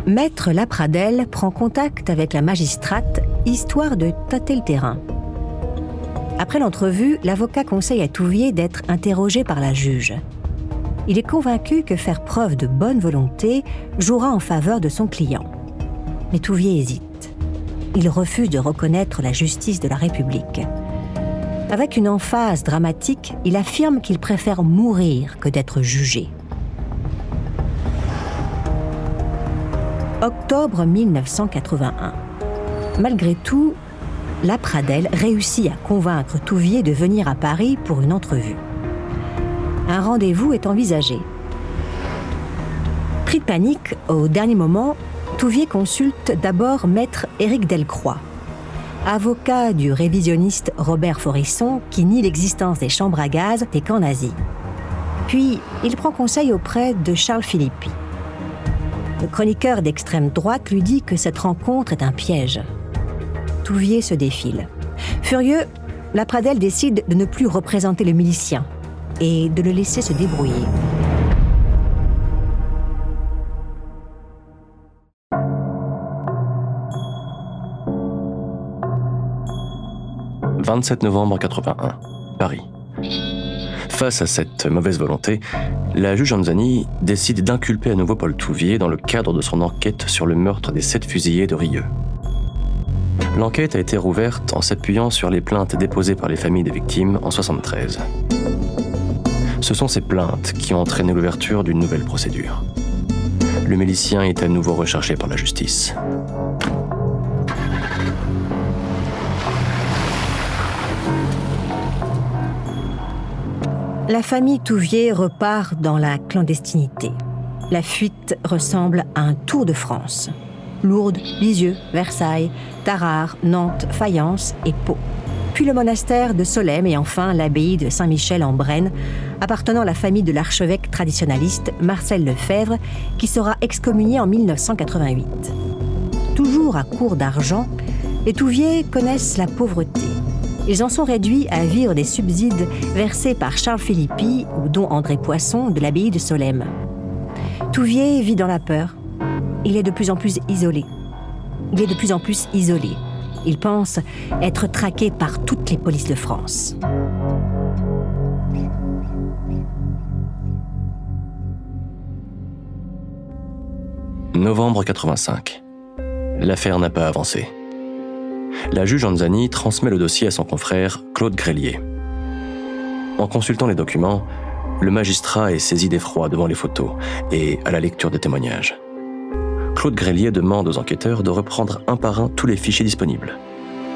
Maître Lapradelle prend contact avec la magistrate, histoire de tâter le terrain. Après l'entrevue, l'avocat conseille à Touvier d'être interrogé par la juge. Il est convaincu que faire preuve de bonne volonté jouera en faveur de son client. Mais Touvier hésite. Il refuse de reconnaître la justice de la République. Avec une emphase dramatique, il affirme qu'il préfère mourir que d'être jugé. Octobre 1981. Malgré tout, Lapradelle réussit à convaincre Touvier de venir à Paris pour une entrevue. Un rendez-vous est envisagé. Pris de panique, au dernier moment, Touvier consulte d'abord maître Éric Delcroix, avocat du révisionniste Robert Forisson qui nie l'existence des chambres à gaz des camps nazis. Puis, il prend conseil auprès de Charles Philippi. Le chroniqueur d'extrême droite lui dit que cette rencontre est un piège. Touvier se défile. Furieux, Lapradelle décide de ne plus représenter le milicien et de le laisser se débrouiller. « 27 novembre 81, Paris. Face à cette mauvaise volonté, la juge Anzani décide d'inculper à nouveau Paul Touvier dans le cadre de son enquête sur le meurtre des 7 fusillés de Rieux. L'enquête a été rouverte en s'appuyant sur les plaintes déposées par les familles des victimes en 1973. Ce sont ces plaintes qui ont entraîné l'ouverture d'une nouvelle procédure. Le milicien est à nouveau recherché par la justice. La famille Touvier repart dans la clandestinité. La fuite ressemble à un tour de France. Lourdes, Lisieux, Versailles, Tarare, Nantes, Fayence et Pau. Puis le monastère de Solesmes et enfin l'abbaye de Saint-Michel en Brenne, appartenant à la famille de l'archevêque traditionnaliste Marcel Lefebvre, qui sera excommunié en 1988. Toujours à court d'argent, les Touvier connaissent la pauvreté. Ils en sont réduits à vivre des subsides versés par Charles Philippi ou don André Poisson de l'abbaye de Solesmes. Touvier vit dans la peur. Il est de plus en plus isolé. Il pense être traqué par toutes les polices de France. Novembre 85. L'affaire n'a pas avancé. La juge Anzani transmet le dossier à son confrère Claude Grelier. En consultant les documents, le magistrat est saisi d'effroi devant les photos et à la lecture des témoignages. Claude Grelier demande aux enquêteurs de reprendre un par un tous les fichiers disponibles.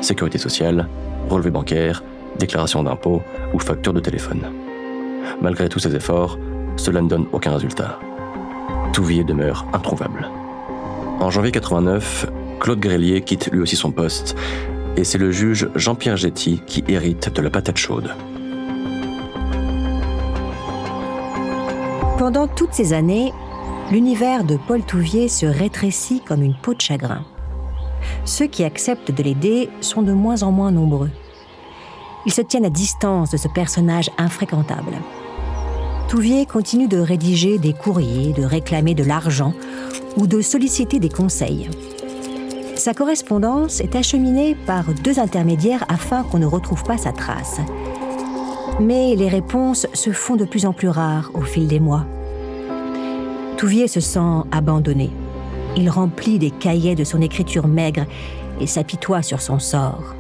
Sécurité sociale, relevé bancaire, déclaration d'impôt ou facture de téléphone. Malgré tous ces efforts, cela ne donne aucun résultat. Touvier demeure introuvable. En janvier 89, Claude Grelier quitte lui aussi son poste et c'est le juge Jean-Pierre Jetty qui hérite de la patate chaude. Pendant toutes ces années, l'univers de Paul Touvier se rétrécit comme une peau de chagrin. Ceux qui acceptent de l'aider sont de moins en moins nombreux. Ils se tiennent à distance de ce personnage infréquentable. Touvier continue de rédiger des courriers, de réclamer de l'argent ou de solliciter des conseils. Sa correspondance est acheminée par 2 intermédiaires afin qu'on ne retrouve pas sa trace. Mais les réponses se font de plus en plus rares au fil des mois. Touvier se sent abandonné. Il remplit des cahiers de son écriture maigre et s'apitoie sur son sort.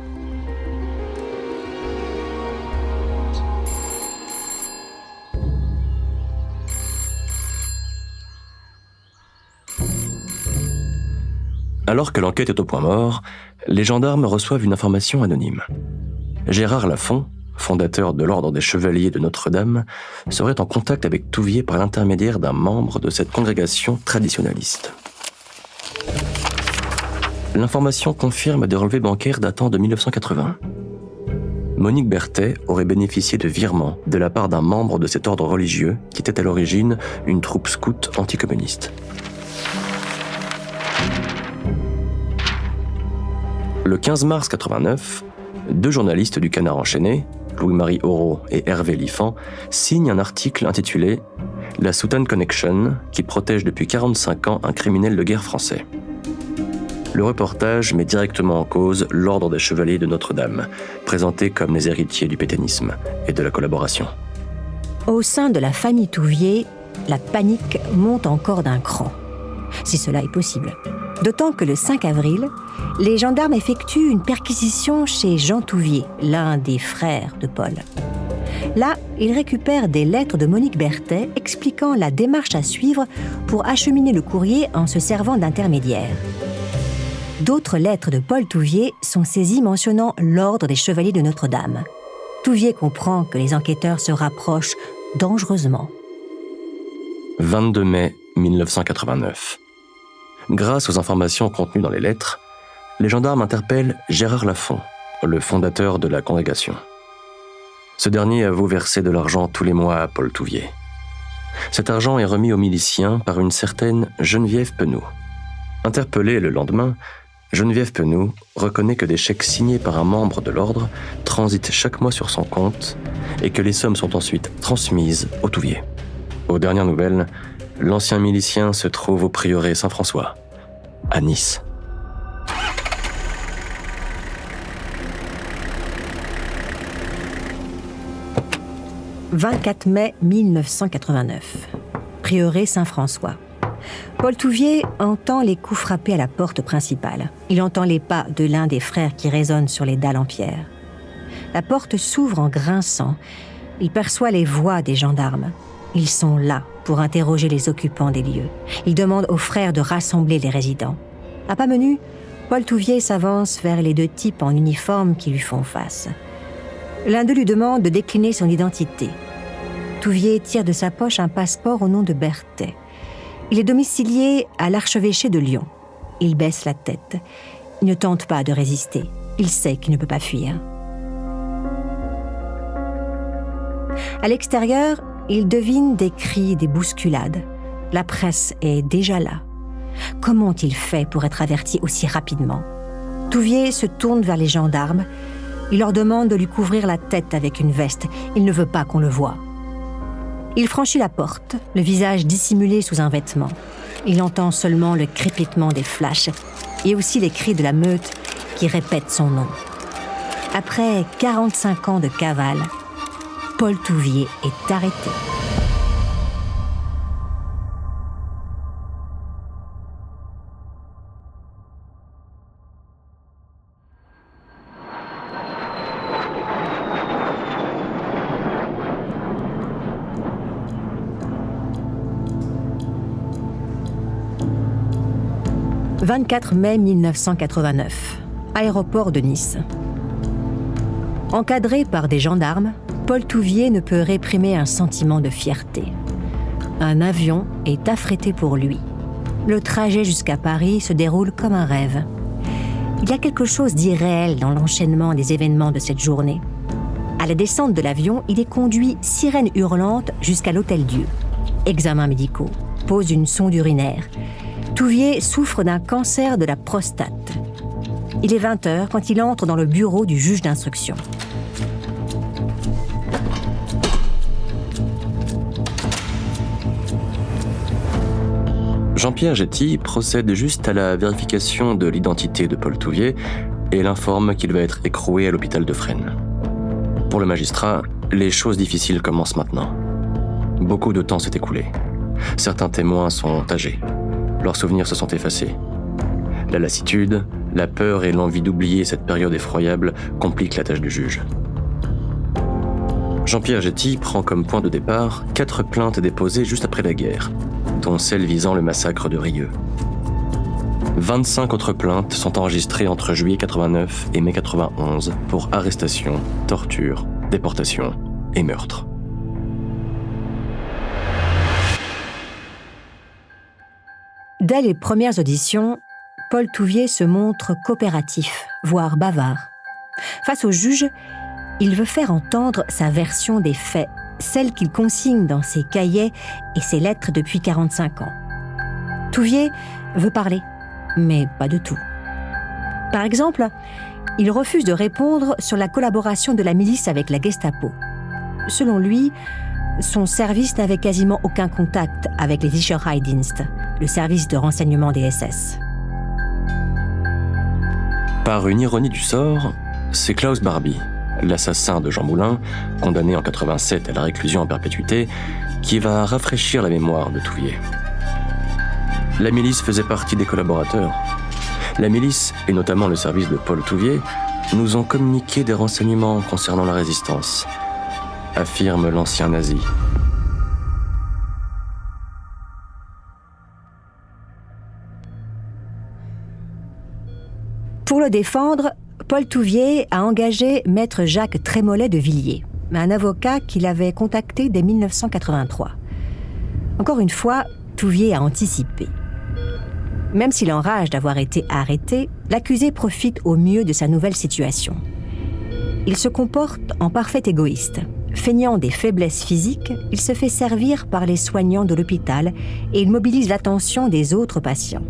Alors que l'enquête est au point mort, les gendarmes reçoivent une information anonyme. Gérard Lafont, fondateur de l'Ordre des Chevaliers de Notre-Dame, serait en contact avec Touvier par l'intermédiaire d'un membre de cette congrégation traditionnaliste. L'information confirme des relevés bancaires datant de 1980. Monique Berthet aurait bénéficié de virements de la part d'un membre de cet ordre religieux qui était à l'origine une troupe scout anticommuniste. Le 15 mars 89, deux journalistes du Canard enchaîné, Louis-Marie Aurault et Hervé Liffant, signent un article intitulé « La Soutane Connection, qui protège depuis 45 ans un criminel de guerre français ». Le reportage met directement en cause l'Ordre des Chevaliers de Notre-Dame, présenté comme les héritiers du pétainisme et de la collaboration. Au sein de la famille Touvier, la panique monte encore d'un cran, si cela est possible. D'autant que le 5 avril, les gendarmes effectuent une perquisition chez Jean Touvier, l'un des frères de Paul. Là, ils récupèrent des lettres de Monique Berthet expliquant la démarche à suivre pour acheminer le courrier en se servant d'intermédiaire. D'autres lettres de Paul Touvier sont saisies mentionnant l'Ordre des Chevaliers de Notre-Dame. Touvier comprend que les enquêteurs se rapprochent dangereusement. 22 mai 1989. Grâce aux informations contenues dans les lettres, les gendarmes interpellent Gérard Lafont, le fondateur de la congrégation. Ce dernier avoue verser de l'argent tous les mois à Paul Touvier. Cet argent est remis aux miliciens par une certaine Geneviève Penou. Interpellée le lendemain, Geneviève Penou reconnaît que des chèques signés par un membre de l'ordre transitent chaque mois sur son compte et que les sommes sont ensuite transmises au Touvier. Aux dernières nouvelles, l'ancien milicien se trouve au prieuré Saint-François, à Nice. « 24 mai 1989. Prieuré Saint-François. Paul Touvier entend les coups frappés à la porte principale. Il entend les pas de l'un des frères qui résonnent sur les dalles en pierre. La porte s'ouvre en grinçant. Il perçoit les voix des gendarmes. Ils sont là pour interroger les occupants des lieux. Il demande aux frères de rassembler les résidents. À pas menus, Paul Touvier s'avance vers les deux types en uniforme qui lui font face. L'un d'eux lui demande de décliner son identité. Touvier tire de sa poche un passeport au nom de Berthet. Il est domicilié à l'archevêché de Lyon. Il baisse la tête. Il ne tente pas de résister. Il sait qu'il ne peut pas fuir. À l'extérieur, il devine des cris, des bousculades. La presse est déjà là. Comment ont-ils fait pour être avertis aussi rapidement ? Touvier se tourne vers les gendarmes. Il leur demande de lui couvrir la tête avec une veste. Il ne veut pas qu'on le voie. Il franchit la porte, le visage dissimulé sous un vêtement. Il entend seulement le crépitement des flashs et aussi les cris de la meute qui répètent son nom. Après 45 ans de cavale, Paul Touvier est arrêté. « 24 mai 1989, aéroport de Nice. Encadré par des gendarmes, Paul Touvier ne peut réprimer un sentiment de fierté. Un avion est affrété pour lui. Le trajet jusqu'à Paris se déroule comme un rêve. Il y a quelque chose d'irréel dans l'enchaînement des événements de cette journée. À la descente de l'avion, il est conduit sirène hurlante jusqu'à l'Hôtel-Dieu. Examens médicaux, pose une sonde urinaire. Touvier souffre d'un cancer de la prostate. Il est 20h quand il entre dans le bureau du juge d'instruction. Jean-Pierre Jetty procède juste à la vérification de l'identité de Paul Touvier et l'informe qu'il va être écroué à l'hôpital de Fresnes. Pour le magistrat, les choses difficiles commencent maintenant. Beaucoup de temps s'est écoulé. Certains témoins sont âgés. Leurs souvenirs se sont effacés. La lassitude, la peur et l'envie d'oublier cette période effroyable compliquent la tâche du juge. Jean-Pierre Jetty prend comme point de départ 4 plaintes déposées juste après la guerre, dont celle visant le massacre de Rieux. 25 autres plaintes sont enregistrées entre juillet 89 et mai 91 pour arrestation, torture déportation et meurtre. Dès les premières auditions, Paul Touvier se montre coopératif, voire bavard. Face au juge, il veut faire entendre sa version des faits, celle qu'il consigne dans ses cahiers et ses lettres depuis 45 ans. Touvier veut parler, mais pas de tout. Par exemple, il refuse de répondre sur la collaboration de la milice avec la Gestapo. Selon lui, son service n'avait quasiment aucun contact avec les Sicherheitsdienst, le service de renseignement des SS. Par une ironie du sort, c'est Klaus Barbie, l'assassin de Jean Moulin, condamné en 87 à la réclusion en perpétuité, qui va rafraîchir la mémoire de Touvier. La milice faisait partie des collaborateurs. La milice, et notamment le service de Paul Touvier, nous ont communiqué des renseignements concernant la résistance, affirme l'ancien nazi. Pour le défendre, Paul Touvier a engagé maître Jacques Trémollet de Villiers, un avocat qu'il avait contacté dès 1983. Encore une fois, Touvier a anticipé. Même s'il enrage d'avoir été arrêté, l'accusé profite au mieux de sa nouvelle situation. Il se comporte en parfait égoïste. Feignant des faiblesses physiques, il se fait servir par les soignants de l'hôpital et il mobilise l'attention des autres patients.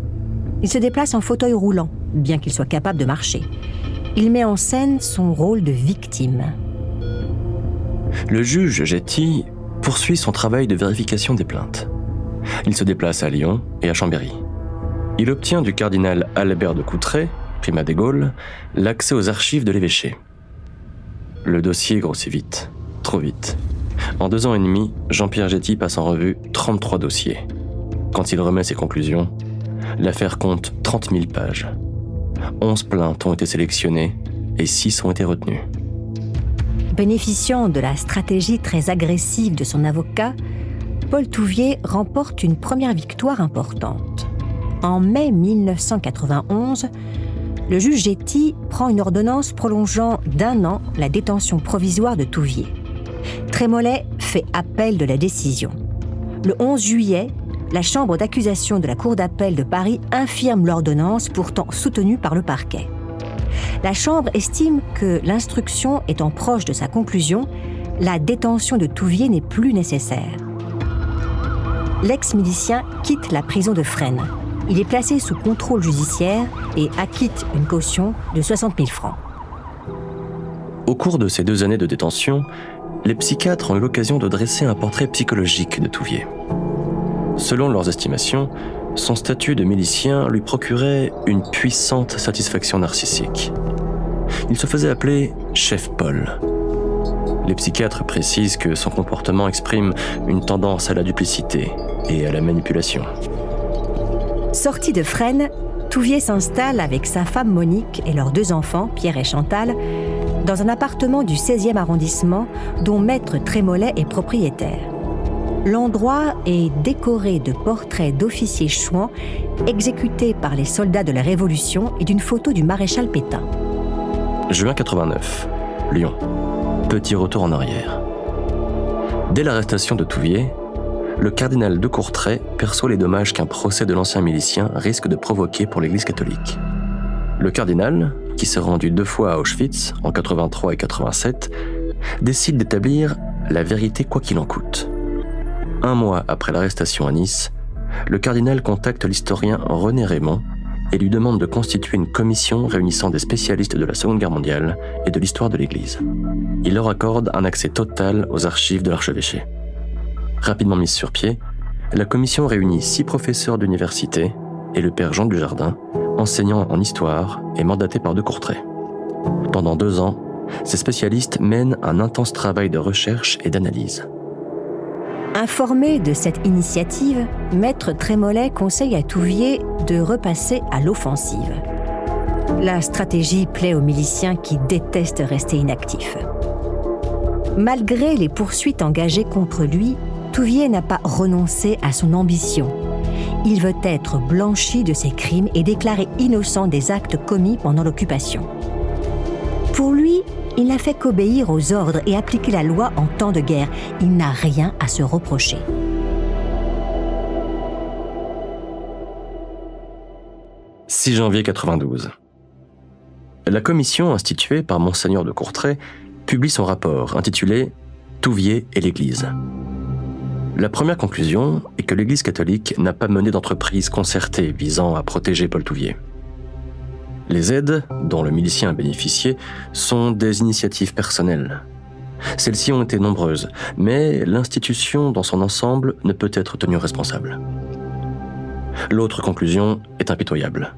Il se déplace en fauteuil roulant, bien qu'il soit capable de marcher. Il met en scène son rôle de victime. Le juge Getty poursuit son travail de vérification des plaintes. Il se déplace à Lyon et à Chambéry. Il obtient du cardinal Albert de Coutray, primat des Gaules, l'accès aux archives de l'évêché. Le dossier grossit vite, trop vite. En 2 ans et demi, Jean-Pierre Getty passe en revue 33 dossiers. Quand il remet ses conclusions, l'affaire compte 30 000 pages. 11 plaintes ont été sélectionnées et 6 ont été retenues. Bénéficiant de la stratégie très agressive de son avocat, Paul Touvier remporte une première victoire importante. En mai 1991, le juge Getty prend une ordonnance prolongeant d'1 an la détention provisoire de Touvier. Trémollet fait appel de la décision. Le 11 juillet, la chambre d'accusation de la Cour d'appel de Paris infirme l'ordonnance pourtant soutenue par le parquet. La chambre estime que l'instruction étant proche de sa conclusion, la détention de Touvier n'est plus nécessaire. L'ex-milicien quitte la prison de Fresnes. Il est placé sous contrôle judiciaire et acquitte une caution de 60 000 francs. Au cours de ces 2 années de détention, les psychiatres ont eu l'occasion de dresser un portrait psychologique de Touvier. Selon leurs estimations, son statut de milicien lui procurait une puissante satisfaction narcissique. Il se faisait appeler « Chef Paul ». Les psychiatres précisent que son comportement exprime une tendance à la duplicité et à la manipulation. Sorti de Fresnes, Touvier s'installe avec sa femme Monique et leurs 2 enfants, Pierre et Chantal, dans un appartement du 16e arrondissement dont maître Trémollet est propriétaire. L'endroit est décoré de portraits d'officiers chouans exécutés par les soldats de la Révolution et d'une photo du maréchal Pétain. Juin 89, Lyon. Petit retour en arrière. Dès l'arrestation de Touvier, le cardinal de Courtrai perçoit les dommages qu'un procès de l'ancien milicien risque de provoquer pour l'Église catholique. Le cardinal, qui s'est rendu 2 fois à Auschwitz, en 83 et 87, décide d'établir la vérité quoi qu'il en coûte. 1 mois après l'arrestation à Nice, le cardinal contacte l'historien René Raymond et lui demande de constituer une commission réunissant des spécialistes de la Seconde Guerre mondiale et de l'histoire de l'Église. Il leur accorde un accès total aux archives de l'archevêché. Rapidement mise sur pied, la commission réunit 6 professeurs d'université et le père Jean Dujardin, enseignant en histoire et mandaté par de Courtrai. Pendant 2 ans, ces spécialistes mènent un intense travail de recherche et d'analyse. Informé de cette initiative, maître Trémollet conseille à Touvier de repasser à l'offensive. La stratégie plaît aux miliciens qui détestent rester inactifs. Malgré les poursuites engagées contre lui, Touvier n'a pas renoncé à son ambition. Il veut être blanchi de ses crimes et déclaré innocent des actes commis pendant l'occupation. Pour lui, Il n'a fait qu'obéir aux ordres et appliquer la loi en temps de guerre. Il n'a rien à se reprocher. « 6 janvier 92. La commission instituée par Monseigneur de Courtrai publie son rapport intitulé « Touvier et l'Église ». La première conclusion est que l'Église catholique n'a pas mené d'entreprise concertée visant à protéger Paul Touvier. Les aides, dont le milicien a bénéficié, sont des initiatives personnelles. Celles-ci ont été nombreuses, mais l'institution dans son ensemble ne peut être tenue responsable. L'autre conclusion est impitoyable.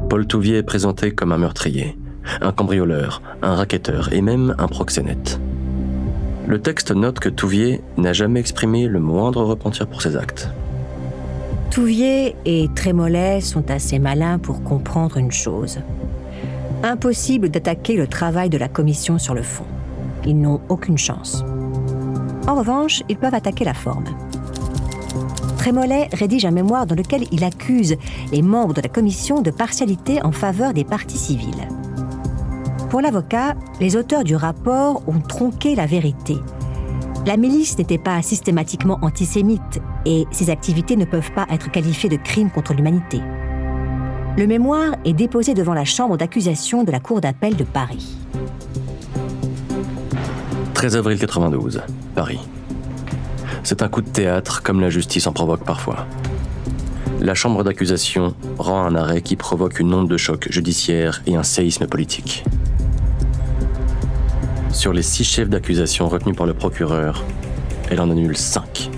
Paul Touvier est présenté comme un meurtrier, un cambrioleur, un racketteur et même un proxénète. Le texte note que Touvier n'a jamais exprimé le moindre repentir pour ses actes. Touvier et Trémollet sont assez malins pour comprendre une chose. Impossible d'attaquer le travail de la commission sur le fond. Ils n'ont aucune chance. En revanche, ils peuvent attaquer la forme. Trémollet rédige un mémoire dans lequel il accuse les membres de la commission de partialité en faveur des partis civils. Pour l'avocat, les auteurs du rapport ont tronqué la vérité. La milice n'était pas systématiquement antisémite et ses activités ne peuvent pas être qualifiées de crimes contre l'humanité. Le mémoire est déposé devant la chambre d'accusation de la Cour d'appel de Paris. 13 avril 92, Paris. C'est un coup de théâtre comme la justice en provoque parfois. La chambre d'accusation rend un arrêt qui provoque une onde de choc judiciaire et un séisme politique. Sur les 6 chefs d'accusation retenus par le procureur, elle en annule 5,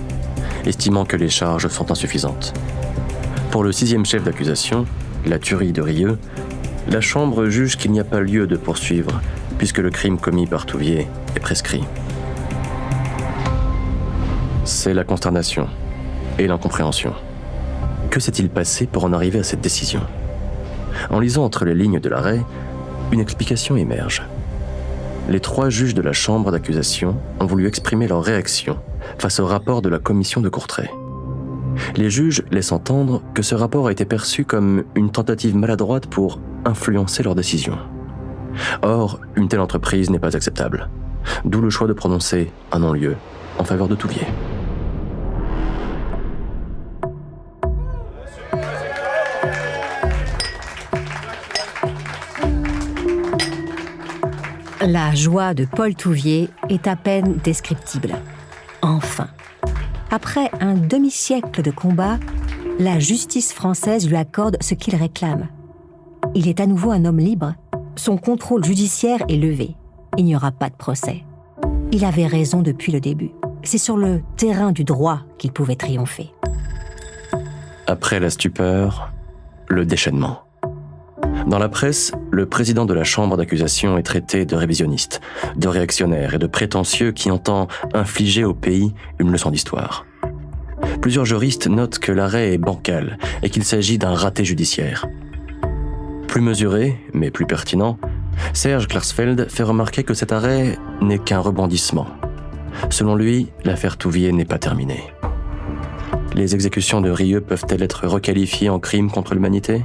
estimant que les charges sont insuffisantes. Pour le 6e chef d'accusation, la tuerie de Rieux, la chambre juge qu'il n'y a pas lieu de poursuivre, puisque le crime commis par Touvier est prescrit. C'est la consternation et l'incompréhension. Que s'est-il passé pour en arriver à cette décision ? En lisant entre les lignes de l'arrêt, une explication émerge. Les 3 juges de la chambre d'accusation ont voulu exprimer leur réaction face au rapport de la commission de Courtrai. Les juges laissent entendre que ce rapport a été perçu comme une tentative maladroite pour influencer leur décision. Or, une telle entreprise n'est pas acceptable, d'où le choix de prononcer un non-lieu en faveur de Touvier. La joie de Paul Touvier est à peine descriptible. Enfin, après un demi-siècle de combat, la justice française lui accorde ce qu'il réclame. Il est à nouveau un homme libre. Son contrôle judiciaire est levé. Il n'y aura pas de procès. Il avait raison depuis le début. C'est sur le terrain du droit qu'il pouvait triompher. Après la stupeur, le déchaînement. Dans la presse, le président de la chambre d'accusation est traité de révisionniste, de réactionnaire et de prétentieux qui entend infliger au pays une leçon d'histoire. Plusieurs juristes notent que l'arrêt est bancal et qu'il s'agit d'un raté judiciaire. Plus mesuré, mais plus pertinent, Serge Klarsfeld fait remarquer que cet arrêt n'est qu'un rebondissement. Selon lui, l'affaire Touvier n'est pas terminée. Les exécutions de Rieux peuvent-elles être requalifiées en crimes contre l'humanité ?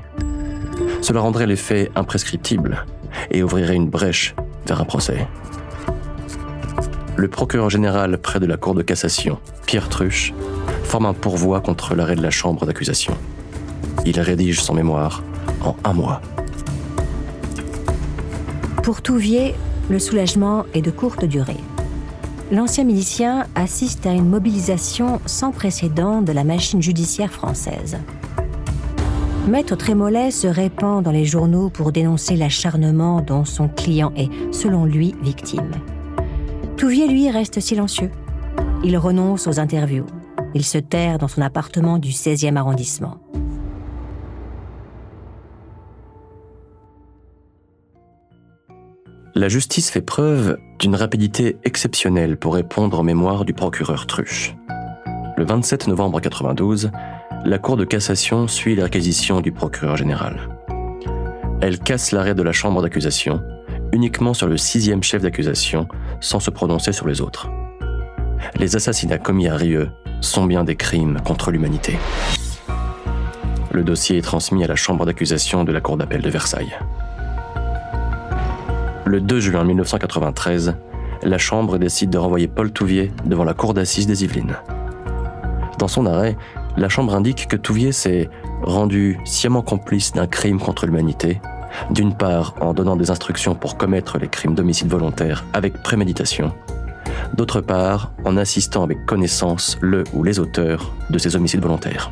Cela rendrait les faits imprescriptibles et ouvrirait une brèche vers un procès. Le procureur général près de la Cour de cassation, Pierre Truche, forme un pourvoi contre l'arrêt de la chambre d'accusation. Il rédige son mémoire en 1 mois. Pour Touvier, le soulagement est de courte durée. L'ancien milicien assiste à une mobilisation sans précédent de la machine judiciaire française. Maître Trémollet se répand dans les journaux pour dénoncer l'acharnement dont son client est, selon lui, victime. Touvier, lui, reste silencieux. Il renonce aux interviews. Il se terre dans son appartement du 16e arrondissement. La justice fait preuve d'une rapidité exceptionnelle pour répondre aux mémoires du procureur Truche. Le 27 novembre 92, la Cour de cassation suit les réquisitions du procureur général. Elle casse l'arrêt de la chambre d'accusation, uniquement sur le 6e chef d'accusation, sans se prononcer sur les autres. Les assassinats commis à Rieux sont bien des crimes contre l'humanité. Le dossier est transmis à la chambre d'accusation de la Cour d'appel de Versailles. Le 2 juin 1993, la Chambre décide de renvoyer Paul Touvier devant la cour d'assises des Yvelines. Dans son arrêt, la Chambre indique que Touvier s'est rendu sciemment complice d'un crime contre l'humanité, d'une part en donnant des instructions pour commettre les crimes d'homicide volontaire avec préméditation, d'autre part en assistant avec connaissance le ou les auteurs de ces homicides volontaires.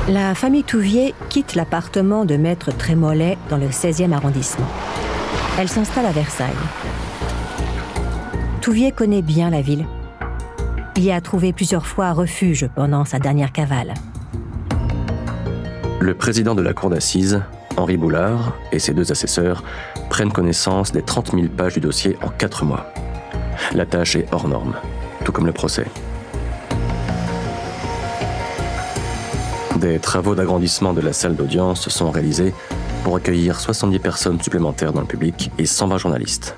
La famille Touvier quitte l'appartement de maître Trémollet dans le 16e arrondissement. Elle s'installe à Versailles. Touvier connaît bien la ville. Il y a trouvé plusieurs fois refuge pendant sa dernière cavale. Le président de la cour d'assises, Henri Boulard, et ses 2 assesseurs prennent connaissance des 30 000 pages du dossier en 4 mois. La tâche est hors norme, tout comme le procès. Des travaux d'agrandissement de la salle d'audience sont réalisés pour accueillir 70 personnes supplémentaires dans le public et 120 journalistes.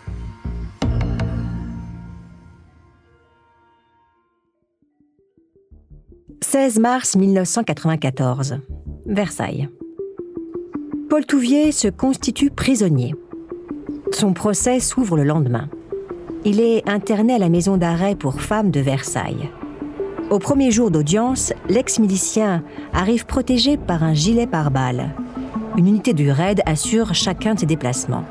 « 16 mars 1994, Versailles. Paul Touvier se constitue prisonnier. Son procès s'ouvre le lendemain. Il est interné à la maison d'arrêt pour femmes de Versailles. Au premier jour d'audience, l'ex-milicien arrive protégé par un gilet pare-balles. Une unité du RAID assure chacun de ses déplacements.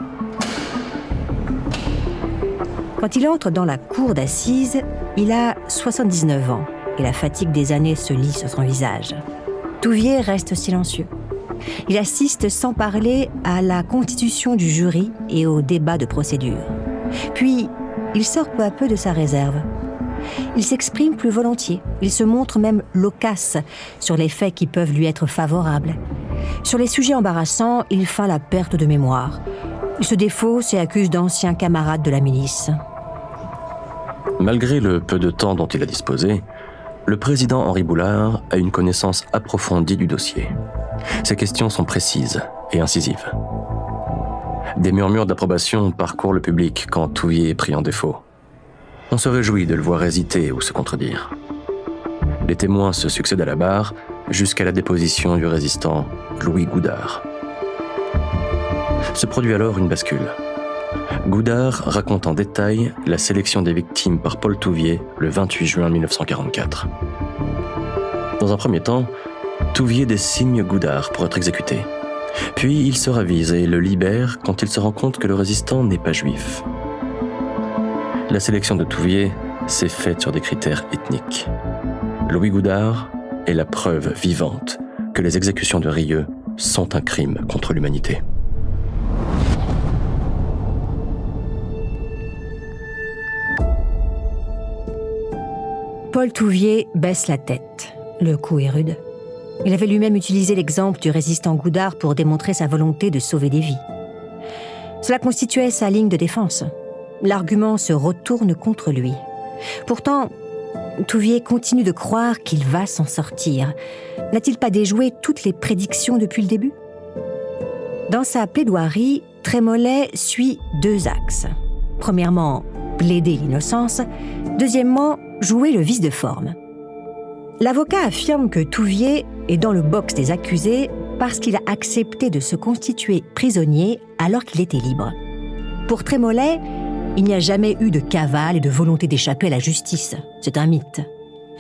Quand il entre dans la cour d'assises, il a 79 ans et la fatigue des années se lit sur son visage. Touvier reste silencieux. Il assiste sans parler à la constitution du jury et au débat de procédure. Puis, il sort peu à peu de sa réserve. Il s'exprime plus volontiers. Il se montre même loquace sur les faits qui peuvent lui être favorables. Sur les sujets embarrassants, il feint la perte de mémoire. Il se défausse et accuse d'anciens camarades de la milice. Malgré le peu de temps dont il a disposé, le président Henri Boulard a une connaissance approfondie du dossier. Ses questions sont précises et incisives. Des murmures d'approbation parcourent le public quand Touvier est pris en défaut. On se réjouit de le voir hésiter ou se contredire. Les témoins se succèdent à la barre jusqu'à la déposition du résistant Louis Goudard. Se produit alors une bascule. Goudard raconte en détail la sélection des victimes par Paul Touvier le 28 juin 1944. Dans un premier temps, Touvier désigne Goudard pour être exécuté. Puis il se ravise et le libère quand il se rend compte que le résistant n'est pas juif. La sélection de Touvier s'est faite sur des critères ethniques. Louis Goudard est la preuve vivante que les exécutions de Rieux sont un crime contre l'humanité. Paul Touvier baisse la tête. Le coup est rude. Il avait lui-même utilisé l'exemple du résistant Goudard pour démontrer sa volonté de sauver des vies. Cela constituait sa ligne de défense. L'argument se retourne contre lui. Pourtant, Touvier continue de croire qu'il va s'en sortir. N'a-t-il pas déjoué toutes les prédictions depuis le début ? Dans sa plaidoirie, Trémollet suit 2 axes. Premièrement, plaider l'innocence. Deuxièmement, jouer le vice de forme. L'avocat affirme que Touvier est dans le box des accusés parce qu'il a accepté de se constituer prisonnier alors qu'il était libre. Pour Trémollet, il n'y a jamais eu de cavale et de volonté d'échapper à la justice. C'est un mythe.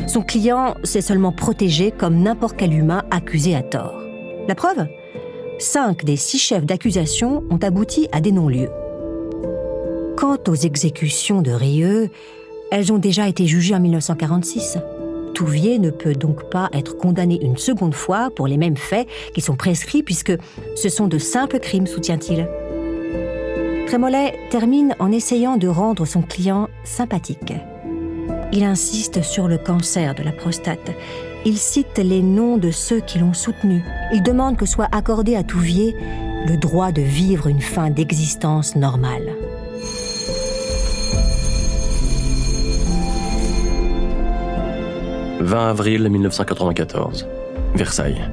Son client s'est seulement protégé comme n'importe quel humain accusé à tort. La preuve ? 5 des 6 chefs d'accusation ont abouti à des non-lieux. Quant aux exécutions de Rieux, elles ont déjà été jugées en 1946. Touvier ne peut donc pas être condamné une seconde fois pour les mêmes faits qui sont prescrits puisque ce sont de simples crimes, soutient-il. Trémollet termine en essayant de rendre son client sympathique. Il insiste sur le cancer de la prostate. Il cite les noms de ceux qui l'ont soutenu. Il demande que soit accordé à Touvier le droit de vivre une fin d'existence normale. « 20 avril 1994, Versailles.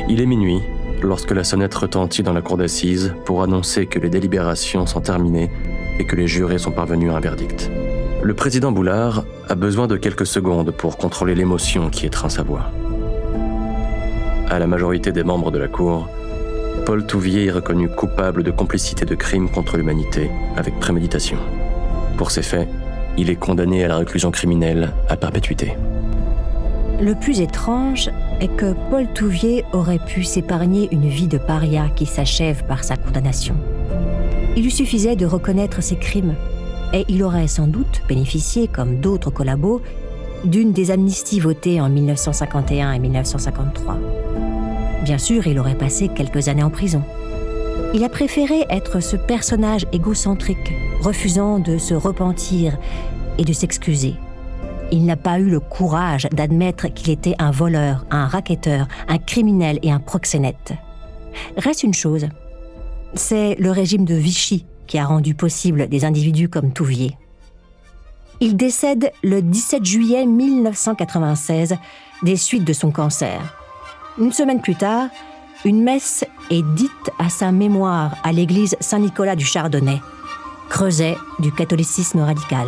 Il est minuit lorsque la sonnette retentit dans la cour d'assises pour annoncer que les délibérations sont terminées et que les jurés sont parvenus à un verdict. Le président Boulard a besoin de quelques secondes pour contrôler l'émotion qui étreint sa voix. À la majorité des membres de la cour, Paul Touvier est reconnu coupable de complicité de crimes contre l'humanité avec préméditation. Pour ces faits, il est condamné à la réclusion criminelle à perpétuité. Le plus étrange est que Paul Touvier aurait pu s'épargner une vie de paria qui s'achève par sa condamnation. Il lui suffisait de reconnaître ses crimes et il aurait sans doute bénéficié, comme d'autres collabos, d'une des amnisties votées en 1951 et 1953. Bien sûr, il aurait passé quelques années en prison. Il a préféré être ce personnage égocentrique, refusant de se repentir et de s'excuser. Il n'a pas eu le courage d'admettre qu'il était un voleur, un racketteur, un criminel et un proxénète. Reste une chose, c'est le régime de Vichy qui a rendu possible des individus comme Touvier. Il décède le 17 juillet 1996 des suites de son cancer. Une semaine plus tard, une messe est dite à sa mémoire à l'église Saint-Nicolas du Chardonnay, creuset du catholicisme radical.